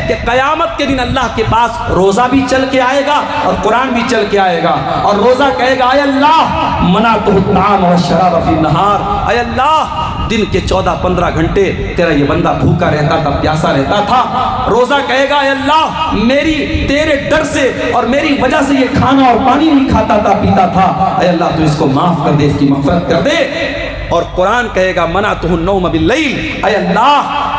کہ قیامت کے دن اللہ کے پاس روزہ بھی چل کے آئے گا اور قرآن بھی چل کے آئے گا، اور روزہ کہے گا اے اللہ منعتہ الطعام والشراب فی النہار، اے اللہ دن کے 14-15 گھنٹے تیرا یہ بندہ بھوکا رہتا تھا، پیاسا رہتا تھا۔ روزہ کہے گا اے اللہ میری تیرے ڈر سے اور میری وجہ سے یہ کھانا اور پانی نہیں کھاتا تھا، پیتا تھا، اے اللہ تو اس کو معاف کر دے، اس کی مغفرت کر دے۔ اور قرآن کہے گا منعتہ النوم باللیل، اے اللہ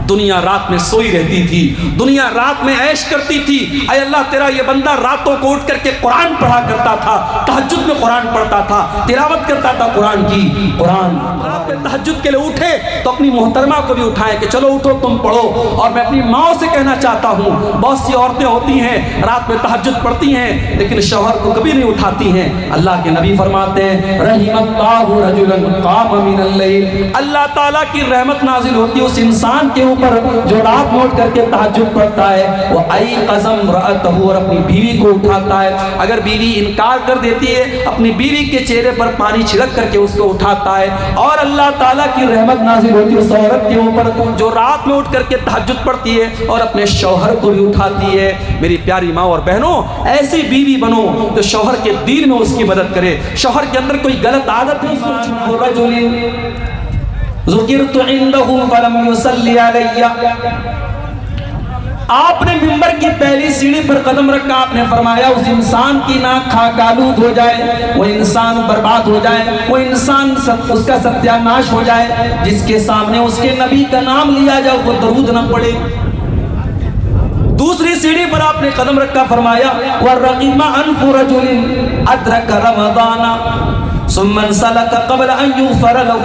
دنیا رات میں سوئی رہتی تھی، دنیا رات میں عیش کرتی تھی، اے اللہ تیرا یہ بندہ راتوں کو اٹھ کر کے قرآن پڑھا کرتا تھا، تہجد میں قرآن پڑھتا تھا، تلاوت کرتا تھا قرآن کی۔ قرآن رات میں تہجد کے لیے اٹھے تو اپنی محترمہ کو بھی اٹھائے کہ چلو اٹھو تم پڑھو۔ اور میں اپنی ماں سے کہنا چاہتا ہوں، بہت سی عورتیں ہوتی ہیں رات میں تہجد پڑھتی ہیں لیکن شوہر کو کبھی نہیں اٹھاتی ہیں۔ اللہ کے نبی فرماتے ہیں رحم اللہ رجلا قام من اللیل، اللہ تعالیٰ کی رحمت نازل ہوتی ہے اس انسان کے اوپر جو رات میں اٹھ کر کے تہجد پڑھتا ہے، وہ ایقظ امرأتہ، اور اپنی بیوی کو اٹھاتا ہے۔ اگر بیوی انکار کر دیتی ہے اپنی بیوی کے چہرے پر پانی چھڑک کر کے اس کو اٹھاتا ہے۔ اور اللہ تعالیٰ کی رحمت نازل ہوتی ہے اس عورت کے اوپر جو رات میں اٹھ کر کے تہجد پڑھتی ہے اور اپنے شوہر کو بھی اٹھاتی ہے۔ میری پیاری ماں اور بہنوں، ایسی بیوی بنو جو شوہر کے دین میں اس کی مدد کرے، شوہر کے اندر کوئی غلط عادت نہیں، ذکرت عنده فلم يصلي علی، آپ نے منبر کی پہلی سیڑھی پر قدم رکھا، آپ نے فرمایا اس انسان کی ناک خاک آلود ہو جائے، وہ انسان برباد ہو جائے، وہ انسان اس کا ستیہ ناش ہو جائے جس کے سامنے اس کے نبی کا نام لیا جائے وہ درود نہ پڑے۔ دوسری سیڑھی پر آپ نے قدم رکھا، فرمایا وَرَغِمَ أَنْفُ رَجُلٍ أَدْرَكَ رَمَضَانَ ثم انسلک قبل ان یغفر لہ،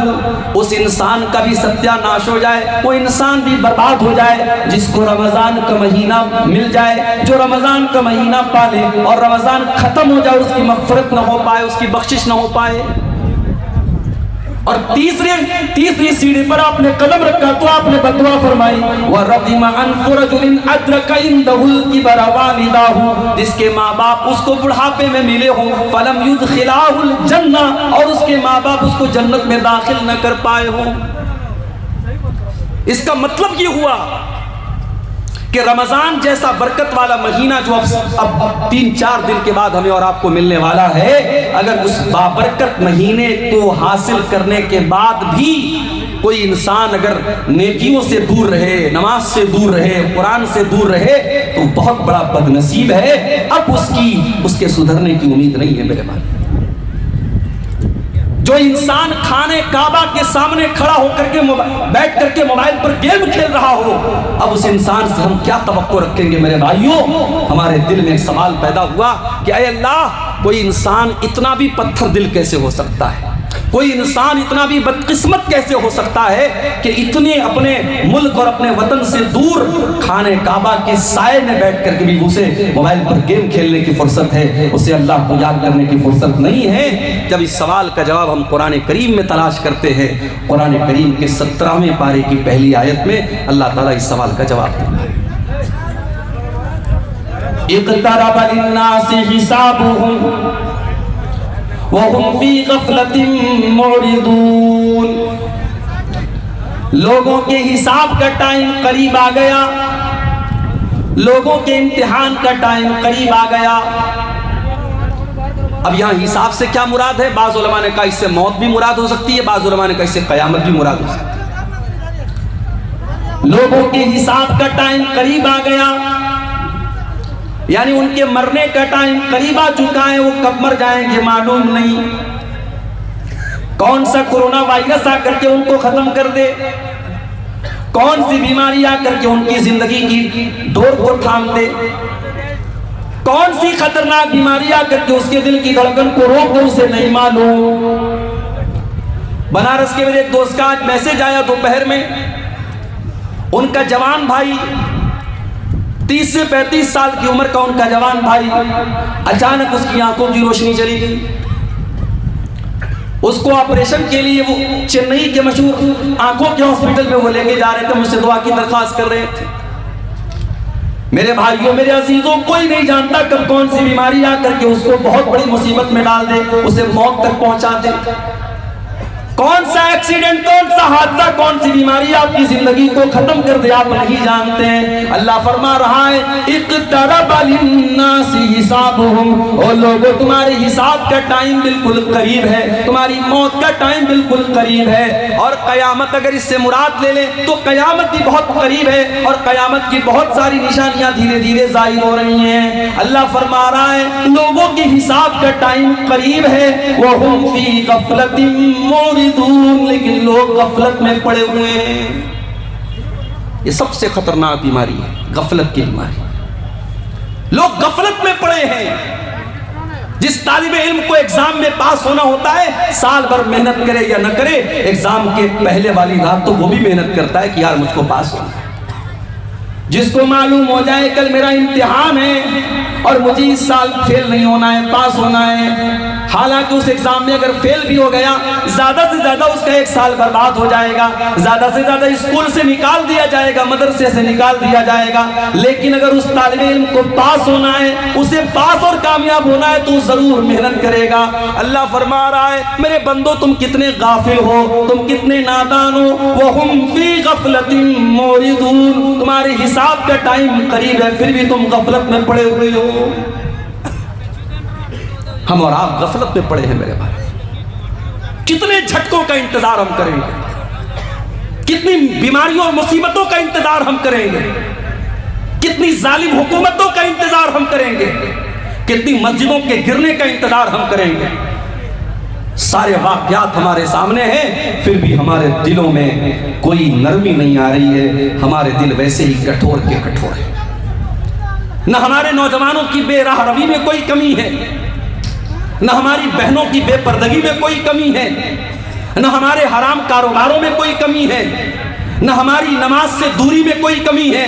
اس انسان کا بھی ستیہ ناش ہو جائے، وہ انسان بھی برباد ہو جائے جس کو رمضان کا مہینہ مل جائے، جو رمضان کا مہینہ پالے اور رمضان ختم ہو جائے اس کی مغفرت نہ ہو پائے، اس کی بخشش نہ ہو پائے۔ اور تیسری سیڑھی پر آپ نے قدم رکھا تو آپ نے بدعا فرمائی وَرَغِمَ أَنْفُ رَجُلٍ أَدْرَكَ عِنْدَهُ الْكِبَرَ وَالِدَاهُ، جس کے ماں باپ اس کو بڑھاپے میں ملے ہوں، فَلَمْ يُدْخِلَاهُ الْجَنَّةَ، اور اس کے ماں باپ اس کو جنت میں داخل نہ کر پائے ہوں۔ اس کا مطلب یہ ہوا کہ رمضان جیسا برکت والا مہینہ جو اب 3-4 دن کے بعد ہمیں اور آپ کو ملنے والا ہے، اگر اس بابرکت مہینے کو حاصل کرنے کے بعد بھی کوئی انسان اگر نیکیوں سے دور رہے، نماز سے دور رہے، قرآن سے دور رہے تو بہت بڑا بد نصیب ہے۔ اب اس کے سدھرنے کی امید نہیں ہے میرے بھائی۔ جو انسان خانے کعبہ کے سامنے کھڑا ہو کر کے بیٹھ کر کے موبائل پر گیم کھیل رہا ہو، اب اس انسان سے ہم کیا توقع رکھیں گے میرے بھائیوں؟ ہمارے دل میں ایک سوال پیدا ہوا کہ اے اللہ، کوئی انسان اتنا بھی پتھر دل کیسے ہو سکتا ہے؟ کوئی انسان اتنا بھی بدقسمت کیسے ہو سکتا ہے کہ اتنے اپنے ملک اور اپنے وطن سے دور خانے کعبہ کے سائے میں بیٹھ کر کے بھی اسے موبائل پر گیم کھیلنے کی فرصت ہے، اسے اللہ کو یاد کرنے کی فرصت نہیں ہے؟ جب اس سوال کا جواب ہم قرآن کریم میں تلاش کرتے ہیں، قرآن کریم کے 17ویں پارے کی پہلی آیت میں اللہ تعالیٰ اس سوال کا جواب دیتا ہے۔ اقترب للناس حسابهم وَهُمْ فِي غَفْلَةٍ مُعْرِضُونَ، لوگوں کے حساب کا ٹائم قریب آ گیا، لوگوں کے امتحان کا ٹائم قریب آ گیا۔ اب یہاں حساب سے کیا مراد ہے؟ بعض علماء نے کہا اس سے موت بھی مراد ہو سکتی ہے، بعض علماء نے کہا اس سے قیامت بھی مراد ہو سکتی ہے۔ لوگوں کے حساب کا ٹائم قریب آ گیا، یعنی ان کے مرنے کا ٹائم قریب آ چکا ہے، وہ کب مر جائیں گے معلوم نہیں، کون سا کورونا وائرس آ کر کے ان کو ختم کر دے، کون سی بیماری آ کر کے ان کی زندگی کی ڈور کو تھام دے، کون سی خطرناک بیماری آ کر کے اس کے دل کی دھڑکن کو روک دے، اسے نہیں معلوم۔ بنارس کے میرے ایک دوست کا آج میسج آیا دوپہر میں، ان کا جوان بھائی 30 سے 35 سال کی عمر کا ان کا جوان بھائی، اچانک اس کی آنکھوں کی روشنی چلی گئی، اس کو آپریشن کے لیے وہ چنئی کے مشہور آنکھوں کے ہاسپٹل میں وہ لے کے جا رہے تھے، مجھ سے دعا کی درخواست کر رہے تھے۔ میرے بھائیوں، میرے عزیزوں، کوئی نہیں جانتا کب کون سی بیماری آ کر کے اس کو بہت بڑی مصیبت میں ڈال دے، اسے موت تک پہنچا دے۔ کون سا ایکسیڈنٹ، کون سا حادثہ، کون سی بیماری آپ کی زندگی کو ختم کر دے آپ نہیں جانتے ہیں۔ اللہ فرما رہا ہے اقترب للناس حسابهم، او لوگوں تمہارے حساب کا ٹائم بالکل قریب ہے، تمہاری موت کا ٹائم بالکل قریب ہے۔ اور قیامت اگر اس سے مراد لے لیں تو قیامت بھی بہت قریب ہے، اور قیامت کی بہت ساری نشانیاں دھیرے دھیرے ظاہر ہو رہی ہیں۔ اللہ فرما رہا ہے لوگوں کے حساب کا ٹائم قریب ہے، وَهُمْ فِي غَفْلَةٍ مُعْرِضُونَ، لیکن لوگ غفلت میں پڑے ہوئے ہیں۔ یہ سب سے خطرناک بیماری ہے، غفلت کی بیماری۔ لوگ غفلت میں پڑے ہیں۔ جس طالب علم کو ایگزام میں پاس ہونا ہوتا ہے سال بھر محنت کرے یا نہ کرے، ایگزام کے پہلے والی رات تو وہ بھی محنت کرتا ہے کہ یار مجھ کو پاس ہونا ہے۔ جس کو معلوم ہو جائے کل میرا امتحان ہے اور مجھے اس سال فیل نہیں ہونا ہے، پاس ہونا ہے، حالانکہ اس ایگزام میں اگر فیل بھی ہو گیا زیادہ سے زیادہ اس کا ایک سال برباد ہو جائے گا، زیادہ سے زیادہ اسکول سے نکال دیا جائے گا، مدرسے سے نکال دیا جائے گا۔ لیکن اگر اس طالب علم کو پاس ہونا ہے، اسے پاس اور کامیاب ہونا ہے تو ضرور محنت کرے گا۔ اللہ فرما رہا ہے میرے بندو تم کتنے غافل ہو، تم کتنے نادان ہو، وَهُمْ فِي غَفْلَةٍ مُعْرِضُونَ، تمہارے حساب کا ٹائم قریب ہے پھر بھی تم غفلت میں پڑے ہوئے ہو۔ ہم اور آپ غفلت میں پڑے ہیں میرے بھائی۔ کتنے جھٹکوں کا انتظار ہم کریں گے، کتنی بیماریوں اور مصیبتوں کا انتظار ہم کریں گے، کتنی ظالم حکومتوں کا انتظار ہم کریں گے، کتنی مسجدوں کے گرنے کا انتظار ہم کریں گے۔ سارے واقعات ہمارے سامنے ہیں پھر بھی ہمارے دلوں میں کوئی نرمی نہیں آ رہی ہے، ہمارے دل ویسے ہی کٹھور کے کٹھور ہیں۔ نہ ہمارے نوجوانوں کی بے راہ روی میں کوئی کمی ہے، نہ ہماری بہنوں کی بے پردگی میں کوئی کمی ہے، نہ ہمارے حرام کاروباروں میں کوئی کمی ہے، نہ ہماری نماز سے دوری میں کوئی کمی ہے،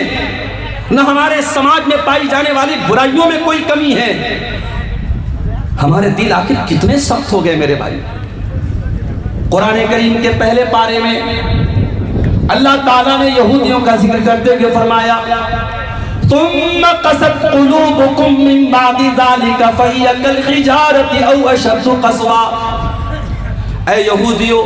نہ ہمارے سماج میں پائی جانے والی برائیوں میں کوئی کمی ہے۔ ہمارے دل آخر کتنے سخت ہو گئے میرے بھائی۔ قرآن کریم کے پہلے پارے میں اللہ تعالیٰ نے یہودیوں کا ذکر کرتے ہوئے فرمایا ثم قست قلوبكم من بعد ذلك فهي كالحجارة او اشد قسوا، اے یہودیو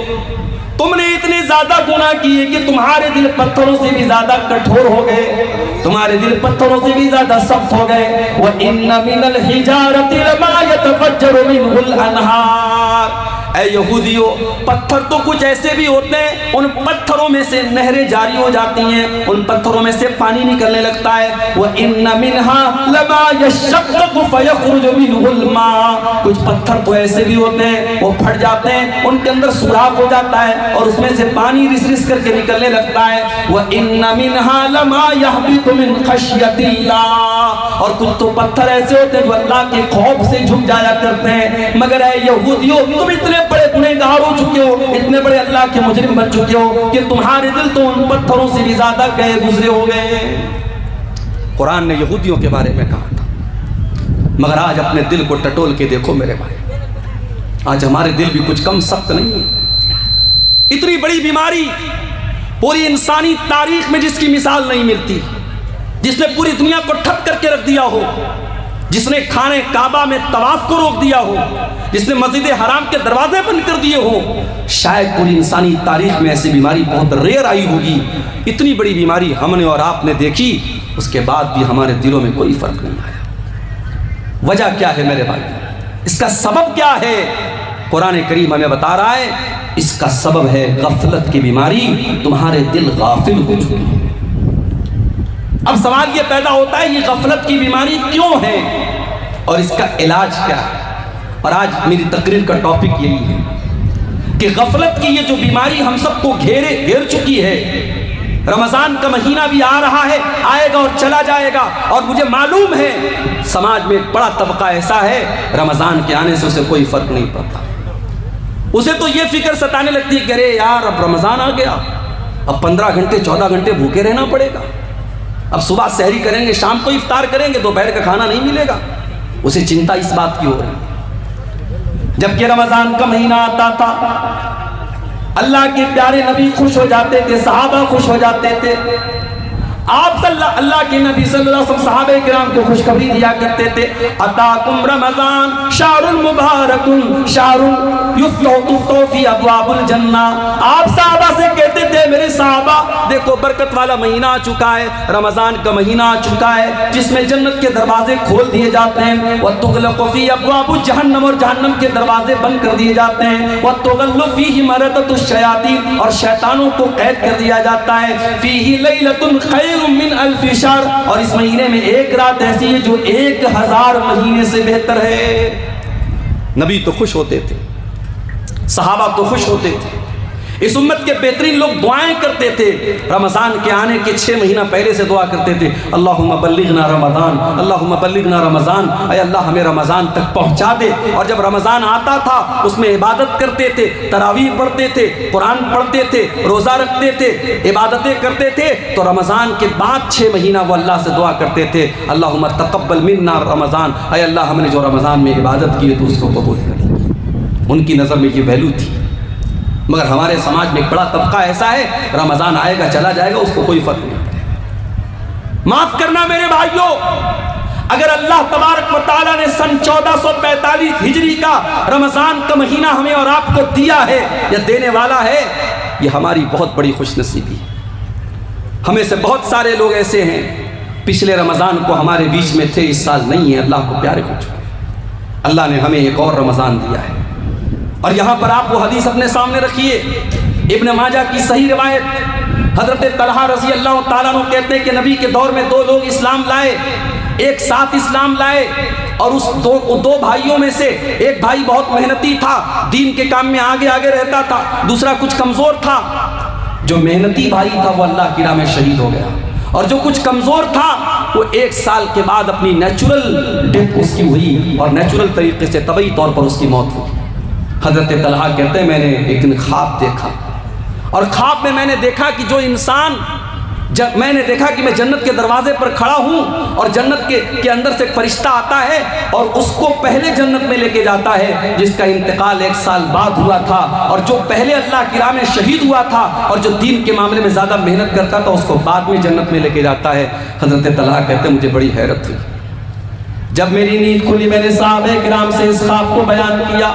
تم نے اتنے زیادہ گناہ کیے کہ تمہارے دل پتھروں سے بھی زیادہ کٹھور ہو گئے، تمہارے دل پتھروں سے بھی زیادہ سخت ہو گئے۔ وَإِنَّ مِنَ الْحِجَارَةِ لَمَا يَتَفَجَّرُ مِنْهُ الْأَنْهَارُ، اے یہودیو پتھر تو کچھ ایسے بھی ہوتے ہیں ان پتھروں میں سے نہریں جاری ہو جاتی ہیں، ان پتھروں میں سے پانی نکلنے لگتا ہے۔ وَإِنَّ مِنْهَا لَمَا يَشَّقَّقُ فَيَخْرُجُ مِنْهُ الْمَاءُ، کچھ پتھر تو ایسے بھی ہوتے ہیں وہ پھٹ جاتے ہیں، ان کے اندر سوراخ ہو جاتا ہے اور اس میں سے پانی رس رس کر کے نکلنے لگتا ہے۔ وَإِنَّ مِنْهَا لَمَا يَهْبِطُ مِنْ خَشْيَةِ اللَّهِ، اور کچھ تو پتھر ایسے ہوتے ہیں جو اللہ کے خوف سے جھک جایا کرتے ہیں۔ مگر اے یہودیو تم اتنے بڑے گنہگار ہو چکے ہو، اتنے بڑے اللہ کے مجرم بن چکے ہو کہ تمہارے دل تو ان پتھروں سے بھی زیادہ گئے گزرے ہو گئے۔ قرآن نے یہودیوں کے بارے میں کہا تھا، مگر آج اپنے دل کو ٹٹول کے دیکھو میرے بھائی، آج ہمارے دل بھی کچھ کم سخت نہیں ہے۔ اتنی بڑی بیماری پوری انسانی تاریخ میں جس کی مثال نہیں ملتی، جس نے پوری دنیا کو ٹھپ کر کے رکھ دیا ہو، جس نے خانہ کعبہ میں طواف کو روک دیا ہو، جس نے مسجد حرام کے دروازے بند کر دیے ہو، شاید پوری انسانی تاریخ میں ایسی بیماری بہت ریئر آئی ہوگی۔ اتنی بڑی بیماری ہم نے اور آپ نے دیکھی، اس کے بعد بھی ہمارے دلوں میں کوئی فرق نہیں آیا۔ وجہ کیا ہے میرے بھائی؟ اس کا سبب کیا ہے؟ قرآن کریم ہمیں بتا رہا ہے اس کا سبب ہے غفلت کی بیماری، تمہارے دل غافل ہو چکے ہیں۔ اب سوال یہ پیدا ہوتا ہے یہ غفلت کی بیماری کیوں ہے اور اس کا علاج کیا ہے؟ اور آج میری تقریر کا ٹاپک یہی ہے کہ غفلت کی یہ جو بیماری ہم سب کو گھیر چکی ہے، رمضان کا مہینہ بھی آ رہا ہے، آئے گا اور چلا جائے گا، اور مجھے معلوم ہے سماج میں ایک بڑا طبقہ ایسا ہے رمضان کے آنے سے اسے کوئی فرق نہیں پڑتا، اسے تو یہ فکر ستانے لگتی ہے کہ ارے یار اب رمضان آ گیا، اب 15 گھنٹے 14 گھنٹے بھوکے رہنا پڑے گا، اب صبح سحری کریں گے، شام کو افطار کریں گے، دوپہر کا کھانا نہیں ملے گا، اسے چنتا اس بات کی ہو رہی ہے۔ جبکہ رمضان کا مہینہ آتا تھا اللہ کے پیارے نبی خوش ہو جاتے تھے، صحابہ خوش ہو جاتے تھے، آپ اللہ کے نبی صلی اللہ علیہ وسلم صحابہ کرام کو خوشخبری دیا کرتے تھے، اتاکم رمضان شہر مبارک شہر یفتح فی ابواب الجنہ۔ آپ صحابہ سے کہتے تھے میرے صحابہ دیکھو برکت والا مہینہ آ چکا ہے، رمضان کا مہینہ آ چکا ہے جس میں جنت کے دروازے کھول دیے جاتے ہیں، وتغلق فی ابواب جہنم، اور جہنم کے دروازے بند کر دیے جاتے ہیں، وتغل فیہ مردۃ الشیاطین، اور شیطانوں کو قید کر دیا جاتا ہے، فیہ لیلۃ خیر من الف شہر، اور اس مہینے میں ایک رات ایسی ہے جو 1000 مہینے سے بہتر ہے۔ نبی تو خوش ہوتے تھے، صحابہ تو خوش ہوتے تھے، اس امت کے بہترین لوگ دعائیں کرتے تھے، رمضان کے آنے کے 6 مہینہ پہلے سے دعا کرتے تھے، اللہم بلغنا رمضان، اللہم بلغنا رمضان، اے اللہ ہمیں رمضان تک پہنچا دے۔ اور جب رمضان آتا تھا اس میں عبادت کرتے تھے، تراویح پڑھتے تھے، قرآن پڑھتے تھے، روزہ رکھتے تھے، عبادتیں کرتے تھے، تو رمضان کے بعد 6 مہینہ وہ اللہ سے دعا کرتے تھے، اللہم تقبل منا رمضان، اے اللہ ہم نے جو رمضان میں عبادت کی ہے تو اس کو قبول کر لیا۔ ان کی نظر میں یہ ویلیو تھی، مگر ہمارے سماج میں ایک بڑا طبقہ ایسا ہے، رمضان آئے گا چلا جائے گا، اس کو کوئی فرق نہیں پڑے۔ معاف کرنا میرے بھائیوں، اگر اللہ تبارک و تعالیٰ نے سن 1445 ہجری کا رمضان کا مہینہ ہمیں اور آپ کو دیا ہے یا دینے والا ہے، یہ ہماری بہت بڑی خوش نصیبی ہے۔ ہمیں سے بہت سارے لوگ ایسے ہیں پچھلے رمضان کو ہمارے بیچ میں تھے، اس سال نہیں ہے، اللہ کو پیارے ہو چکے، اللہ نے ہمیں ایک اور رمضان دیا ہے۔ اور یہاں پر آپ وہ حدیث اپنے سامنے رکھیے، ابن ماجہ کی صحیح روایت، حضرت طلحہ رضی اللہ تعالیٰ عنہ کہتے ہیں کہ نبی کے دور میں 2 لوگ اسلام لائے، ایک ساتھ اسلام لائے، اور اس دو بھائیوں میں سے ایک بھائی بہت محنتی تھا، دین کے کام میں آگے آگے رہتا تھا، دوسرا کچھ کمزور تھا۔ جو محنتی بھائی تھا وہ اللہ کی راہ میں شہید ہو گیا، اور جو کچھ کمزور تھا وہ 1 سال کے بعد اپنی نیچرل ڈیتھ اس کی ہوئی، اور نیچرل طریقے سے طبعی طور پر اس کی موت ہوئی۔ حضرت طلحہ کہتے ہیں میں نے ایک دن خواب دیکھا، اور خواب میں نے دیکھا کہ جو انسان، جب میں نے دیکھا کہ میں جنت کے دروازے پر کھڑا ہوں، اور جنت کے اندر سے ایک فرشتہ آتا ہے اور اس کو پہلے جنت میں لے کے جاتا ہے جس کا انتقال 1 سال بعد ہوا تھا، اور جو پہلے اللہ کی راہ میں شہید ہوا تھا اور جو دین کے معاملے میں زیادہ محنت کرتا تھا اس کو بعد میں جنت میں لے کے جاتا ہے۔ حضرت طلحہ کہتے ہیں مجھے بڑی حیرت ہوئی، جب میری نیند کھلی میں نے صحابہ کرام سے اس خواب کو بیان کیا،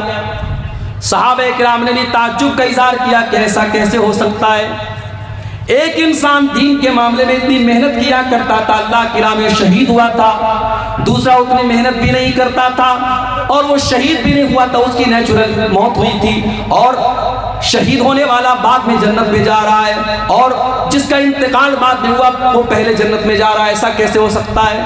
صحابہ کرام نے بھی تعجب کا اظہار کیا کہ ایسا کیسے ہو سکتا ہے؟ ایک انسان دین کے معاملے میں اتنی محنت کیا کرتا تھا، اللہ کی راہ میں شہید ہوا تھا، دوسرا اتنی محنت بھی نہیں کرتا تھا اور وہ شہید بھی نہیں ہوا تھا، اس کی نیچرل موت ہوئی تھی، اور شہید ہونے والا بعد میں جنت میں جا رہا ہے، اور جس کا انتقال بعد میں ہوا وہ پہلے جنت میں جا رہا ہے، ایسا کیسے ہو سکتا ہے؟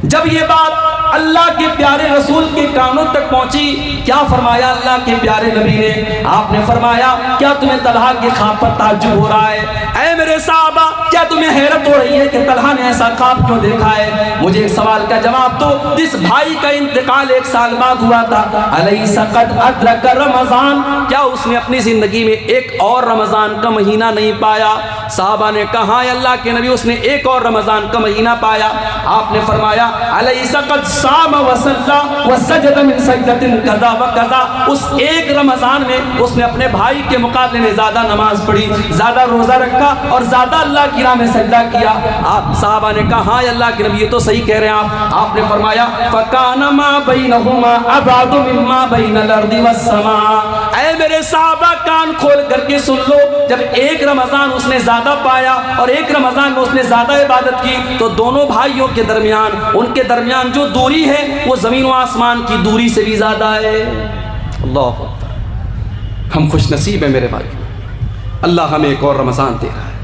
جب یہ بات اللہ کے پیارے رسول کے کانوں تک پہنچی، کیا فرمایا اللہ کے پیارے نبی نے؟ آپ نے فرمایا کیا تمہیں طلحہ کے خواب پر تعجب ہو رہا ہے؟ اے میرے صحابہ کیا تمہیں حیرت ہو رہی ہے کہ طلحہ نے ایسا خواب کیوں دیکھا ہے؟ مجھے ایک سوال کا جواب دو، جس بھائی کا انتقال 1 سال بعد ہوا تھا، الیس قد ادرک رمضان، کیا اس نے اپنی زندگی میں ایک اور رمضان کا مہینہ نہیں پایا؟ صحابہ نے کہا اے اللہ کے نبی اس نے ایک اور رمضان کا مہینہ پایا۔ آپ نے فرمایا الیس قد صام وصلى وسجد من سجدۃ کذا وکذا، اس ایک رمضان میں اس نے اپنے بھائی کے مقابلے میں زیادہ نماز پڑھی، زیادہ روزہ رکھا اور زیادہ اللہ کی راہ میں سجدہ کیا۔ آپ صحابہ نے کہا ہاں اللہ کے نبی یہ تو صحیح کہہ رہے ہیں آپ نے فرمایا فکان ما بینہما ابعد مما بین الارض والسماء، اے میرے صحابہ کان کھول کر کے سن لو، جب ایک رمضان اس نے زیادہ پایا اور ایک رمضان میں اس نے زیادہ عبادت کی تو دونوں بھائیوں کے درمیان، ان کے درمیان جو دوری ہے وہ زمین و آسمان کی دوری سے بھی زیادہ ہے۔ اللہ اکبر، ہم خوش نصیب ہیں میرے بھائی، اللہ ہمیں ایک اور رمضان دے رہا ہے۔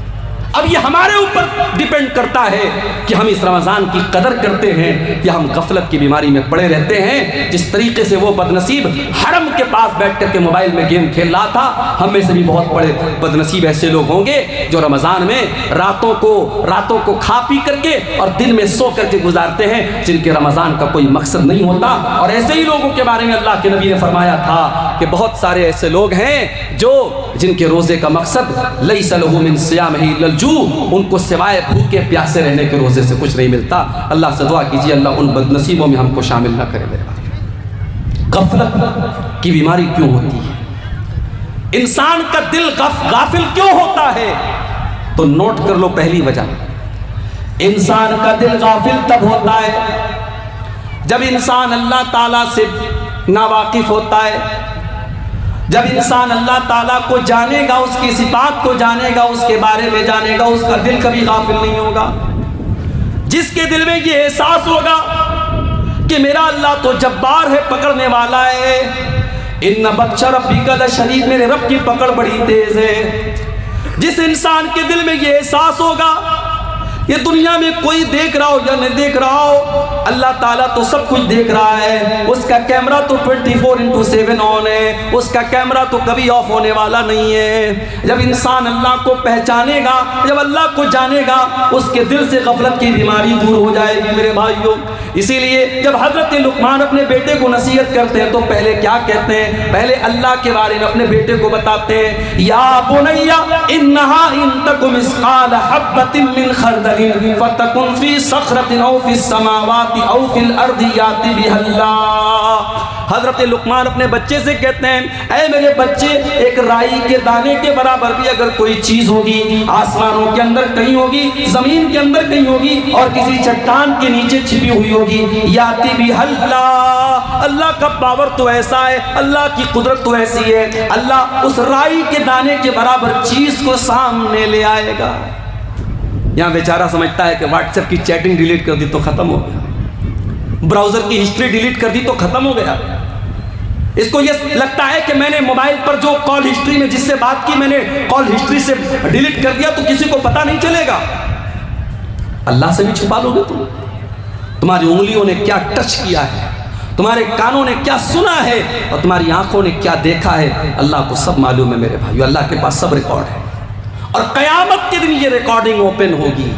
اب یہ ہمارے اوپر ڈیپینڈ کرتا ہے کہ ہم اس رمضان کی قدر کرتے ہیں یا ہم غفلت کی بیماری میں پڑے رہتے ہیں۔ جس طریقے سے وہ بدنصیب حرم کے پاس بیٹھ کر کے موبائل میں گیم کھیل رہا تھا، ہم میں سے بھی بہت بڑے بدنصیب ایسے لوگ ہوں گے جو رمضان میں راتوں کو کھا پی کر کے اور دن میں سو کر کے گزارتے ہیں، جن کے رمضان کا کوئی مقصد نہیں ہوتا۔ اور ایسے ہی لوگوں کے بارے میں اللہ کے نبی نے فرمایا تھا کہ بہت سارے ایسے لوگ ہیں جن کے روزے کا مقصد لیس لہ من صیامہ الا الجوع، ان کو سوائے بھوکے پیاسے رہنے کے روزے سے کچھ نہیں ملتا۔ اللہ سے دعا کیجیے اللہ ان بدنصیبوں میں ہم کو شامل نہ کرے میرے بھائی۔ غفلت کی بیماری کیوں ہوتی ہے؟ انسان کا دل غافل کیوں ہوتا ہے؟ تو نوٹ کر لو پہلی وجہ، انسان کا دل غافل تب ہوتا ہے جب انسان اللہ تعالیٰ سے ناواقف ہوتا ہے، جب انسان اللہ تعالیٰ کو جانے گا، اس کی صفات کو جانے گا، اس کے بارے میں جانے گا، اس کا دل کبھی غافل نہیں ہوگا۔ جس کے دل میں یہ احساس ہوگا کہ میرا اللہ تو جبار ہے، پکڑنے والا ہے، ان بطش ربک لشدید، میرے رب کی پکڑ بڑی تیز ہے۔ جس انسان کے دل میں یہ احساس ہوگا یہ دنیا میں کوئی دیکھ رہا ہو یا نہیں دیکھ رہا ہو، اللہ تعالیٰ تو سب کچھ دیکھ رہا ہے، اس کا کیمرہ تو 24/7 آن ہے، اس کا کیمرہ تو کبھی آف ہونے والا نہیں ہے۔ جب انسان اللہ کو پہچانے گا، جب اللہ کو جانے گا، اس کے دل سے غفلت کی بیماری دور ہو جائے گی میرے بھائیوں۔ اسی لیے جب حضرت لقمان اپنے بیٹے کو نصیحت کرتے ہیں تو پہلے کیا کہتے ہیں؟ پہلے اللہ کے بارے میں اپنے بیٹے کو بتاتے ہیں، یا بنی انہا ان تک مثقال حبۃ من خردل فتکن فی صخرۃ او فی السماوات او فی الارض یاتی بها اللہ۔ حضرت لقمان اپنے بچے سے کہتے ہیں، اے میرے بچے، ایک رائی کے دانے کے برابر بھی اگر کوئی چیز ہوگی، آسمانوں کے اندر کہیں ہوگی، زمین کے اندر کہیں ہوگی، اور کسی چٹان کے نیچے چھپی ہوئی ہوگی، یاتی بها اللہ، اللہ کا پاور تو ایسا ہے، اللہ کی قدرت تو ایسی ہے، اللہ اس رائی کے دانے کے برابر چیز کو سامنے لے آئے گا۔ یہاں بیچارہ سمجھتا ہے کہ واٹس ایپ کی چیٹنگ ڈیلیٹ کر دی تو ختم ہو گیا، براؤزر کی ہسٹری ڈیلیٹ کر دی تو ختم ہو گیا۔ اس کو یہ لگتا ہے کہ میں نے موبائل پر جو کال ہسٹری میں جس سے بات کی، میں نے کال ہسٹری سے ڈیلیٹ کر دیا تو کسی کو پتہ نہیں چلے گا۔ اللہ سے بھی چھپا لو گے تم؟ تمہاری انگلیوں نے کیا ٹچ کیا ہے، تمہارے کانوں نے کیا سنا ہے، اور تمہاری آنکھوں نے کیا دیکھا ہے، اللہ کو سب معلوم ہے میرے بھائیو۔ اللہ کے پاس سب ریکارڈ ہے، اور قیامت کے دن یہ ریکارڈنگ اوپن ہوگی۔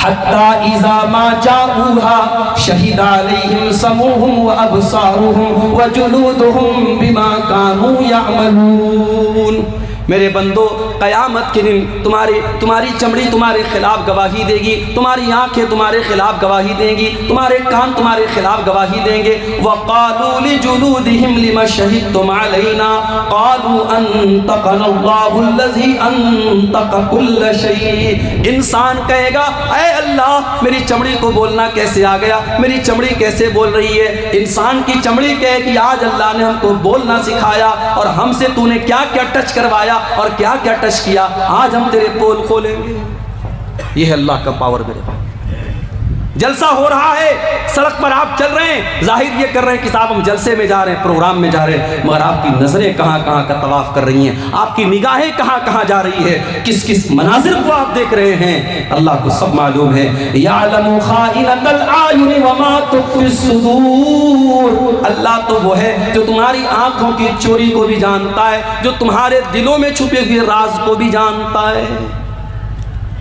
حتی اذا ما جاؤوها شہد علیہم سمعهم وابصارهم وجلودهم بما كانوا يعملون۔ میرے بندو، قیامت کے دن تمہاری چمڑی تمہارے خلاف گواہی دے گی، تمہاری آنکھیں تمہارے خلاف گواہی دیں گی، تمہارے کان تمہارے خلاف گواہی دیں گے۔ وَقَالُوا لِجُلُودِهِمْ لِمَ شَهِدتُّمْ عَلَيْنَا قَالُوا أَنطَقَنَا اللَّهُ الَّذِي أَنطَقَ كُلَّ شَيْءٍ۔ انسان کہے گا، اے اللہ، میری چمڑی کو بولنا کیسے آ گیا، میری چمڑی کیسے بول رہی ہے؟ انسان کی چمڑی کہے کہ آج اللہ نے ہم کو بولنا سکھایا، اور ہم سے تو نے کیا کیا ٹچ کروایا اور کیا کیا ٹچ کیا، آج ہم تیرے پول کھولیں گے۔ یہ ہے اللہ کا پاور میرے پاس۔ جلسہ ہو رہا ہے، سڑک پر آپ چل رہے ہیں، ظاہر یہ کر رہے ہیں کہ صاحب ہم جلسے میں جا رہے ہیں، پروگرام میں جا رہے ہیں، مگر آپ کی نظریں کہاں کہاں کا طواف کر رہی ہیں، آپ کی نگاہیں کہاں کہاں جا رہی ہے، کس کس مناظر کو آپ دیکھ رہے ہیں، اللہ کو سب معلوم ہے۔ یعلم خائنۃ الاعین وما تخفی الصدور۔ اللہ تو وہ ہے جو تمہاری آنکھوں کی چوری کو بھی جانتا ہے، جو تمہارے دلوں میں چھپے ہوئے راز کو بھی جانتا ہے۔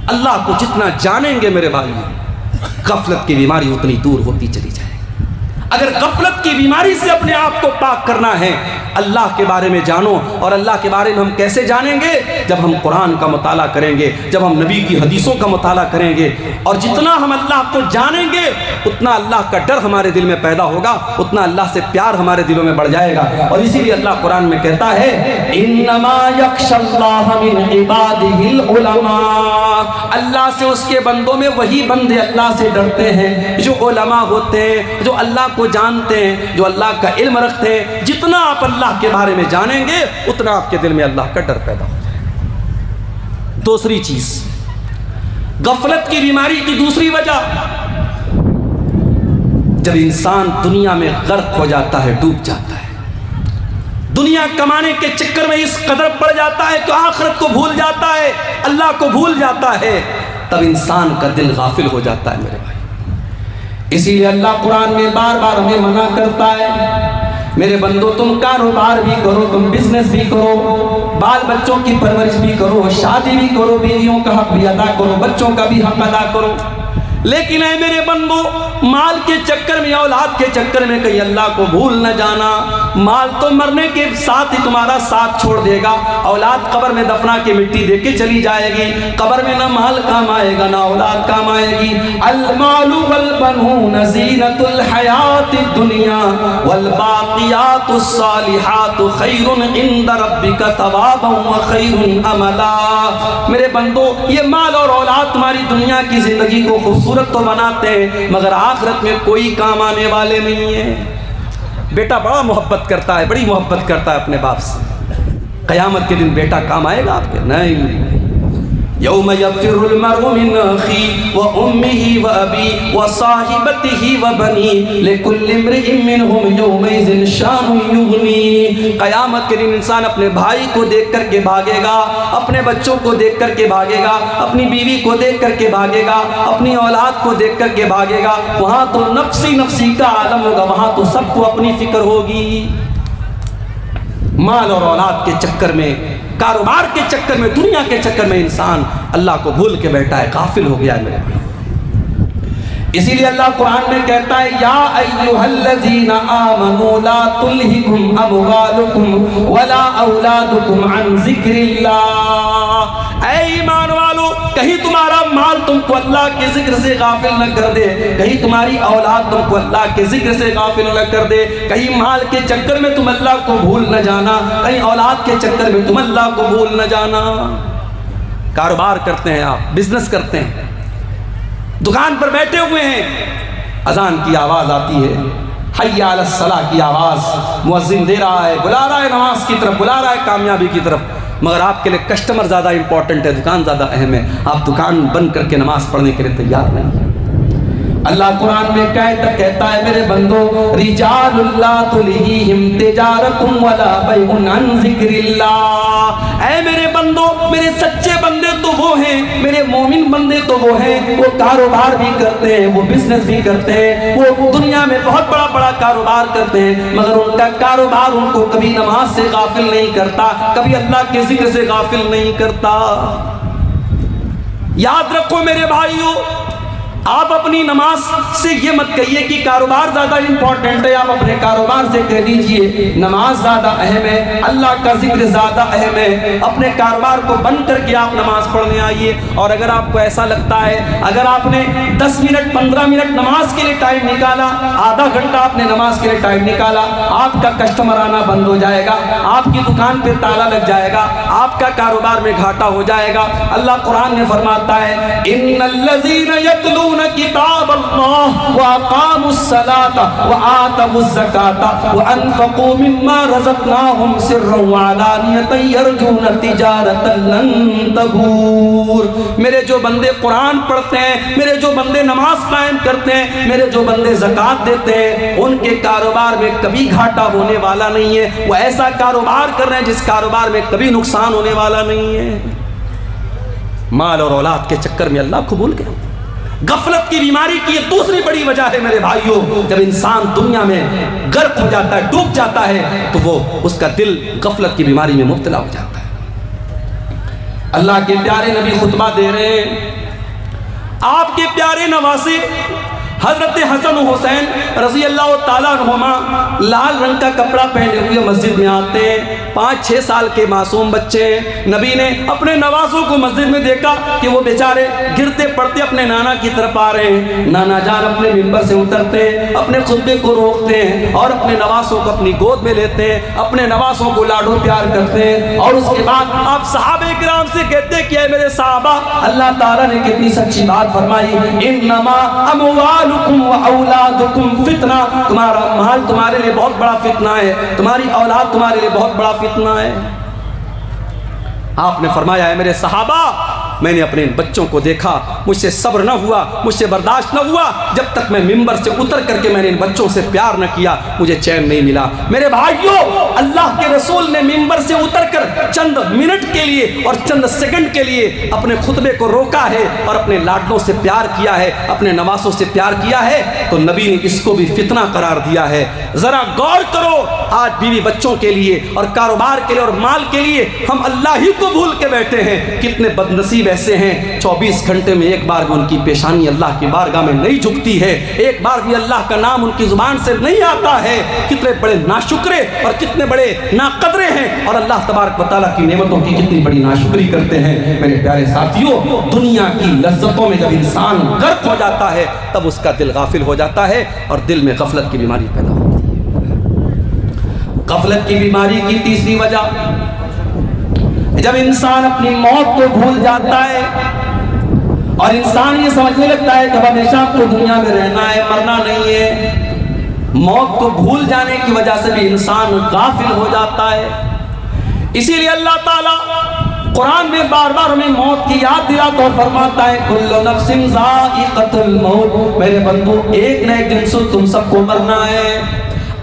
اللہ کو جتنا جانیں گے میرے بھائی، غفلت کی بیماری اتنی دور ہوتی چلی جائے گی۔ اگر غفلت کی بیماری سے اپنے آپ کو پاک کرنا ہے، اللہ کے بارے میں جانو۔ اور اللہ کے بارے میں ہم کیسے جانیں گے؟ جب ہم قرآن کا مطالعہ کریں گے، جب ہم نبی کی حدیثوں کا مطالعہ کریں گے، اور جتنا ہم اللہ کو جانیں گے اتنا اللہ کا ڈر ہمارے دل میں پیدا ہوگا، اتنا اللہ سے پیار ہمارے دلوں میں بڑھ جائے گا۔ اور اسی لیے اللہ قرآن میں کہتا ہے، انما یخشی اللہ من عبادہ العلماء۔ اللہ سے اس کے بندوں میں وہی بندے اللہ سے ڈرتے ہیں جو علماء ہوتے ہیں، جو اللہ کو جانتے ہیں، جو اللہ کا علم رکھتے ہیں۔ جتنا آپ اللہ کے بارے میں جانیں گے اتنا آپ کے دل میں اللہ کا ڈر پیدا ہو جائے گا۔ دوسری چیز، غفلت کی بیماری کی دوسری وجہ، جب انسان دنیا میں غرق ہو جاتا ہے، ڈوب جاتا ہے، دنیا کمانے کے چکر میں اس قدر پڑ جاتا ہے کہ آخرت کو بھول جاتا ہے، اللہ کو بھول جاتا ہے، تب انسان کا دل غافل ہو جاتا ہے میرے بھائی۔ اسی لیے اللہ قرآن میں بار بار ہمیں منع کرتا ہے، میرے بندو تم کاروبار بھی کرو، تم بزنس بھی کرو، بال بچوں کی پرورش بھی کرو، شادی بھی کرو، بیویوں کا حق بھی ادا کرو، بچوں کا بھی حق ادا کرو، لیکن اے میرے بندو، مال کے چکر میں، اولاد کے چکر میں کہیں اللہ کو بھول نہ جانا۔ مال تو مرنے کے ساتھ ہی تمہارا ساتھ چھوڑ دے گا، اولاد قبر میں دفنا کے مٹی دے کے چلی جائے گی، قبر میں نہ مال کام آئے گا نہ اولاد کام آئے گی۔ المال والبنون زینۃ الحیات الدنیا والباقیات الصالحات خیر عند ربک ثوابا وخیر املا۔ میرے بندو، یہ مال اور اولاد تمہاری دنیا کی زندگی کو خوبصورت تو بناتے ہیں مگر آخرت میں کوئی کام آنے والے نہیں ہیں۔ بیٹا بڑا محبت کرتا ہے، بڑی محبت کرتا ہے اپنے باپ سے، قیامت کے دن بیٹا کام آئے گا آپ کے؟ نہیں۔ یوم یفر المرء من اخیہ وامہ وابیہ وصاحبتہ وبنیہ لکل امرئ منہم یومئذ شان یغنیہ۔ قیامت کے دن انسان اپنے بھائی کو دیکھ کر کے بھاگے گا، اپنے بچوں کو دیکھ کر کے بھاگے گا، اپنی بیوی کو دیکھ کر کے بھاگے گا، اپنی اولاد کو دیکھ کر کے بھاگے گا۔ وہاں تو نفسی نفسی کا عالم ہوگا، وہاں تو سب کو اپنی فکر ہوگی۔ مال اور اولاد کے چکر میں، کاروبار کے چکر میں، دنیا کے چکر میں انسان اللہ کو بھول کے بیٹھا ہے، غافل ہو گیا ہے میرے بھائی۔ اسی لیے اللہ قرآن میں کہتا ہے یا ایھا الذین آمنوا لا تلہکم اموالکم ولا اولادکم عن ذکر اللہ۔ اے ایمان والو، کہیں تمہارا مال تم کو اللہ کے ذکر سے غافل نہ کر دے، کہیں تمہاری اولاد تم کو اللہ کے ذکر سے غافل نہ کر دے، کہیں مال کے چکر میں تم اللہ کو بھول نہ جانا، کہیں اولاد کے چکر میں تم اللہ کو بھول نہ جانا۔ کاروبار کرتے ہیں آپ، بزنس کرتے ہیں، دکان پر بیٹھے ہوئے ہیں، اذان کی آواز آتی ہے، حی علی الصلاۃ کی آواز، مؤذن دے رہا ہے، بلا رہا ہے نماز کی طرف، بلا رہا ہے کامیابی کی طرف، مگر آپ کے لیے کسٹمر زیادہ امپورٹنٹ ہے، دکان زیادہ اہم ہے، آپ دکان بند کر کے نماز پڑھنے کے لیے تیار نہیں۔ اللہ قرآن میں کہتا ہے میرے بندو رجال لا تلہیہم تجارت ولا بیع عن ذکر اللہ۔ اے میرے بندو، میرے سچے بندے تو وہ ہیں، میرے مومن بندے تو وہ ہیں، وہ کاروبار بھی کرتے ہیں، وہ بزنس بھی کرتے ہیں، وہ دنیا میں بہت بڑا بڑا کاروبار کرتے ہیں، مگر ان کا کاروبار ان کو کبھی نماز سے غافل نہیں کرتا، کبھی اللہ کے ذکر سے غافل نہیں کرتا۔ یاد رکھو میرے بھائیو، آپ اپنی نماز سے یہ مت کہیے کہ کاروبار زیادہ امپورٹنٹ ہے، آپ اپنے کاروبار سے کہہ دیجئے نماز زیادہ اہم ہے، اللہ کا ذکر زیادہ اہم ہے۔ اپنے کاروبار کو بند کر کے آپ نماز پڑھنے آئیے، اور اگر آپ کو ایسا لگتا ہے، اگر آپ نے 10 منٹ 15 منٹ نماز کے لیے ٹائم نکالا، آدھا گھنٹہ آپ نے نماز کے لیے ٹائم نکالا، آپ کا کسٹمر آنا بند ہو جائے گا، آپ کی دکان پہ تالا لگ جائے گا، آپ کا کاروبار میں گھاٹا ہو جائے گا۔ اللہ قرآن میں فرماتا ہے ان الذین یتلون کتاب اللہ واقاموا الصلاة وآتوا الزکاة وانفقوا مما رزقناہم سرا وعلانیۃ یرجون تجارۃ لن تبور۔ میرے جو بندے قرآن پڑھتے ہیں، میرے جو بندے نماز قائم کرتے ہیں، میرے جو بندے زکوٰۃ دیتے ہیں، ان کے کاروبار میں کبھی گھاٹا ہونے والا نہیں ہے، وہ ایسا کاروبار کر رہے ہیں جس کاروبار میں کبھی نقصان ہونے والا نہیں ہے۔ مال اور اولاد کے چکر میں اللہ کو بھول گئے۔ غفلت کی بیماری کی یہ دوسری بڑی وجہ ہے میرے بھائیوں، جب انسان دنیا میں غرق ہو جاتا ہے، ڈوب جاتا ہے، تو وہ اس کا دل غفلت کی بیماری میں مبتلا ہو جاتا ہے۔ اللہ کے پیارے نبی خطبہ دے رہے ہیں، آپ کے پیارے نواسے حضرت حسن و حسین رضی اللہ تعالیٰ عنہما لال رنگ کا کپڑا پہنے ہوئے مسجد میں آتے ہیں، 5-6 سال کے معصوم بچے ہیں۔ نبی نے اپنے نواسوں کو مسجد میں دیکھا کہ وہ بیچارے گرتے پڑتے اپنے نانا کی طرف آ رہے ہیں۔ نانا جان اپنے منبر سے اترتے ہیں، اپنے خطبے کو روکتے ہیں اور اپنے نواسوں کو اپنی گود میں لیتے ہیں، اپنے نواسوں کو لاڈو پیار کرتے ہیں، اور اس کے بعد آپ صحابہ کرام سے کہتے ہیں کہ اے میرے صحابہ، اللہ تعالیٰ نے کتنی سچی بات فرمائی، انما اموالکم و اولادکم فتنہ، تمہارا مال تمہارے لیے بہت بڑا فتنہ ہے، تمہاری اولاد تمہارے لیے بہت بڑا فتنہ ہے۔ آپ نے فرمایا ہے میرے صحابہ، میں نے اپنے بچوں کو دیکھا، مجھ سے صبر نہ ہوا، مجھ سے برداشت نہ ہوا، جب تک میں ممبر سے اتر کر کے میں نے ان بچوں سے پیار نہ کیا مجھے چین نہیں ملا۔ میرے بھائیوں، اللہ کے رسول نے ممبر سے اتر کر چند منٹ کے لیے اور چند سیکنڈ کے لیے اپنے خطبے کو روکا ہے اور اپنے لاڈلوں سے پیار کیا ہے، اپنے نواسوں سے پیار کیا ہے، تو نبی نے اس کو بھی فتنہ قرار دیا ہے۔ ذرا غور کرو، آج بیوی بچوں کے لیے اور کاروبار کے لیے اور مال کے لیے ہم اللہ ہی کو بھول کے بیٹھے ہیں۔ کتنے بد نصیب ایسے ہیں 24 گھنٹے میں ایک بار بھی ان کی پیشانی اللہ کی بارگاہ میں نہیں جھکتی ہے، ایک بار بھی اللہ کا نام ان کی زبان سے نہیں آتا ہے۔ کتنے بڑے ناشکرے اور کتنے بڑے ناقدرے ہیں، اور اللہ تبارک و تعالیٰ کی نعمتوں کی کتنی بڑی ناشکری کرتے ہیں۔ میرے پیارے ساتھیوں، دنیا کی لذتوں میں جب انسان غرق ہو جاتا ہے تب اس کا دل غافل ہو جاتا ہے اور دل میں غفلت کی بیماری پیدا ہوتی ہے۔ غفلت کی بیماری کی تیسری وجہ، جب انسان اپنی موت کو بھول جاتا ہے اور انسان یہ سمجھنے لگتا ہے کہ ہمیشہ آپ کو دنیا میں رہنا ہے، مرنا نہیں ہے۔ موت کو بھول جانے کی وجہ سے بھی انسان غافل ہو جاتا ہے۔ اسی لیے اللہ تعالیٰ قرآن میں بار بار ہمیں موت کی یاد دلاتا اور فرماتا ہے کل نفس ذائقۃ الموت، میرے بندو ایک نہ ایک دن سے تم سب کو مرنا ہے۔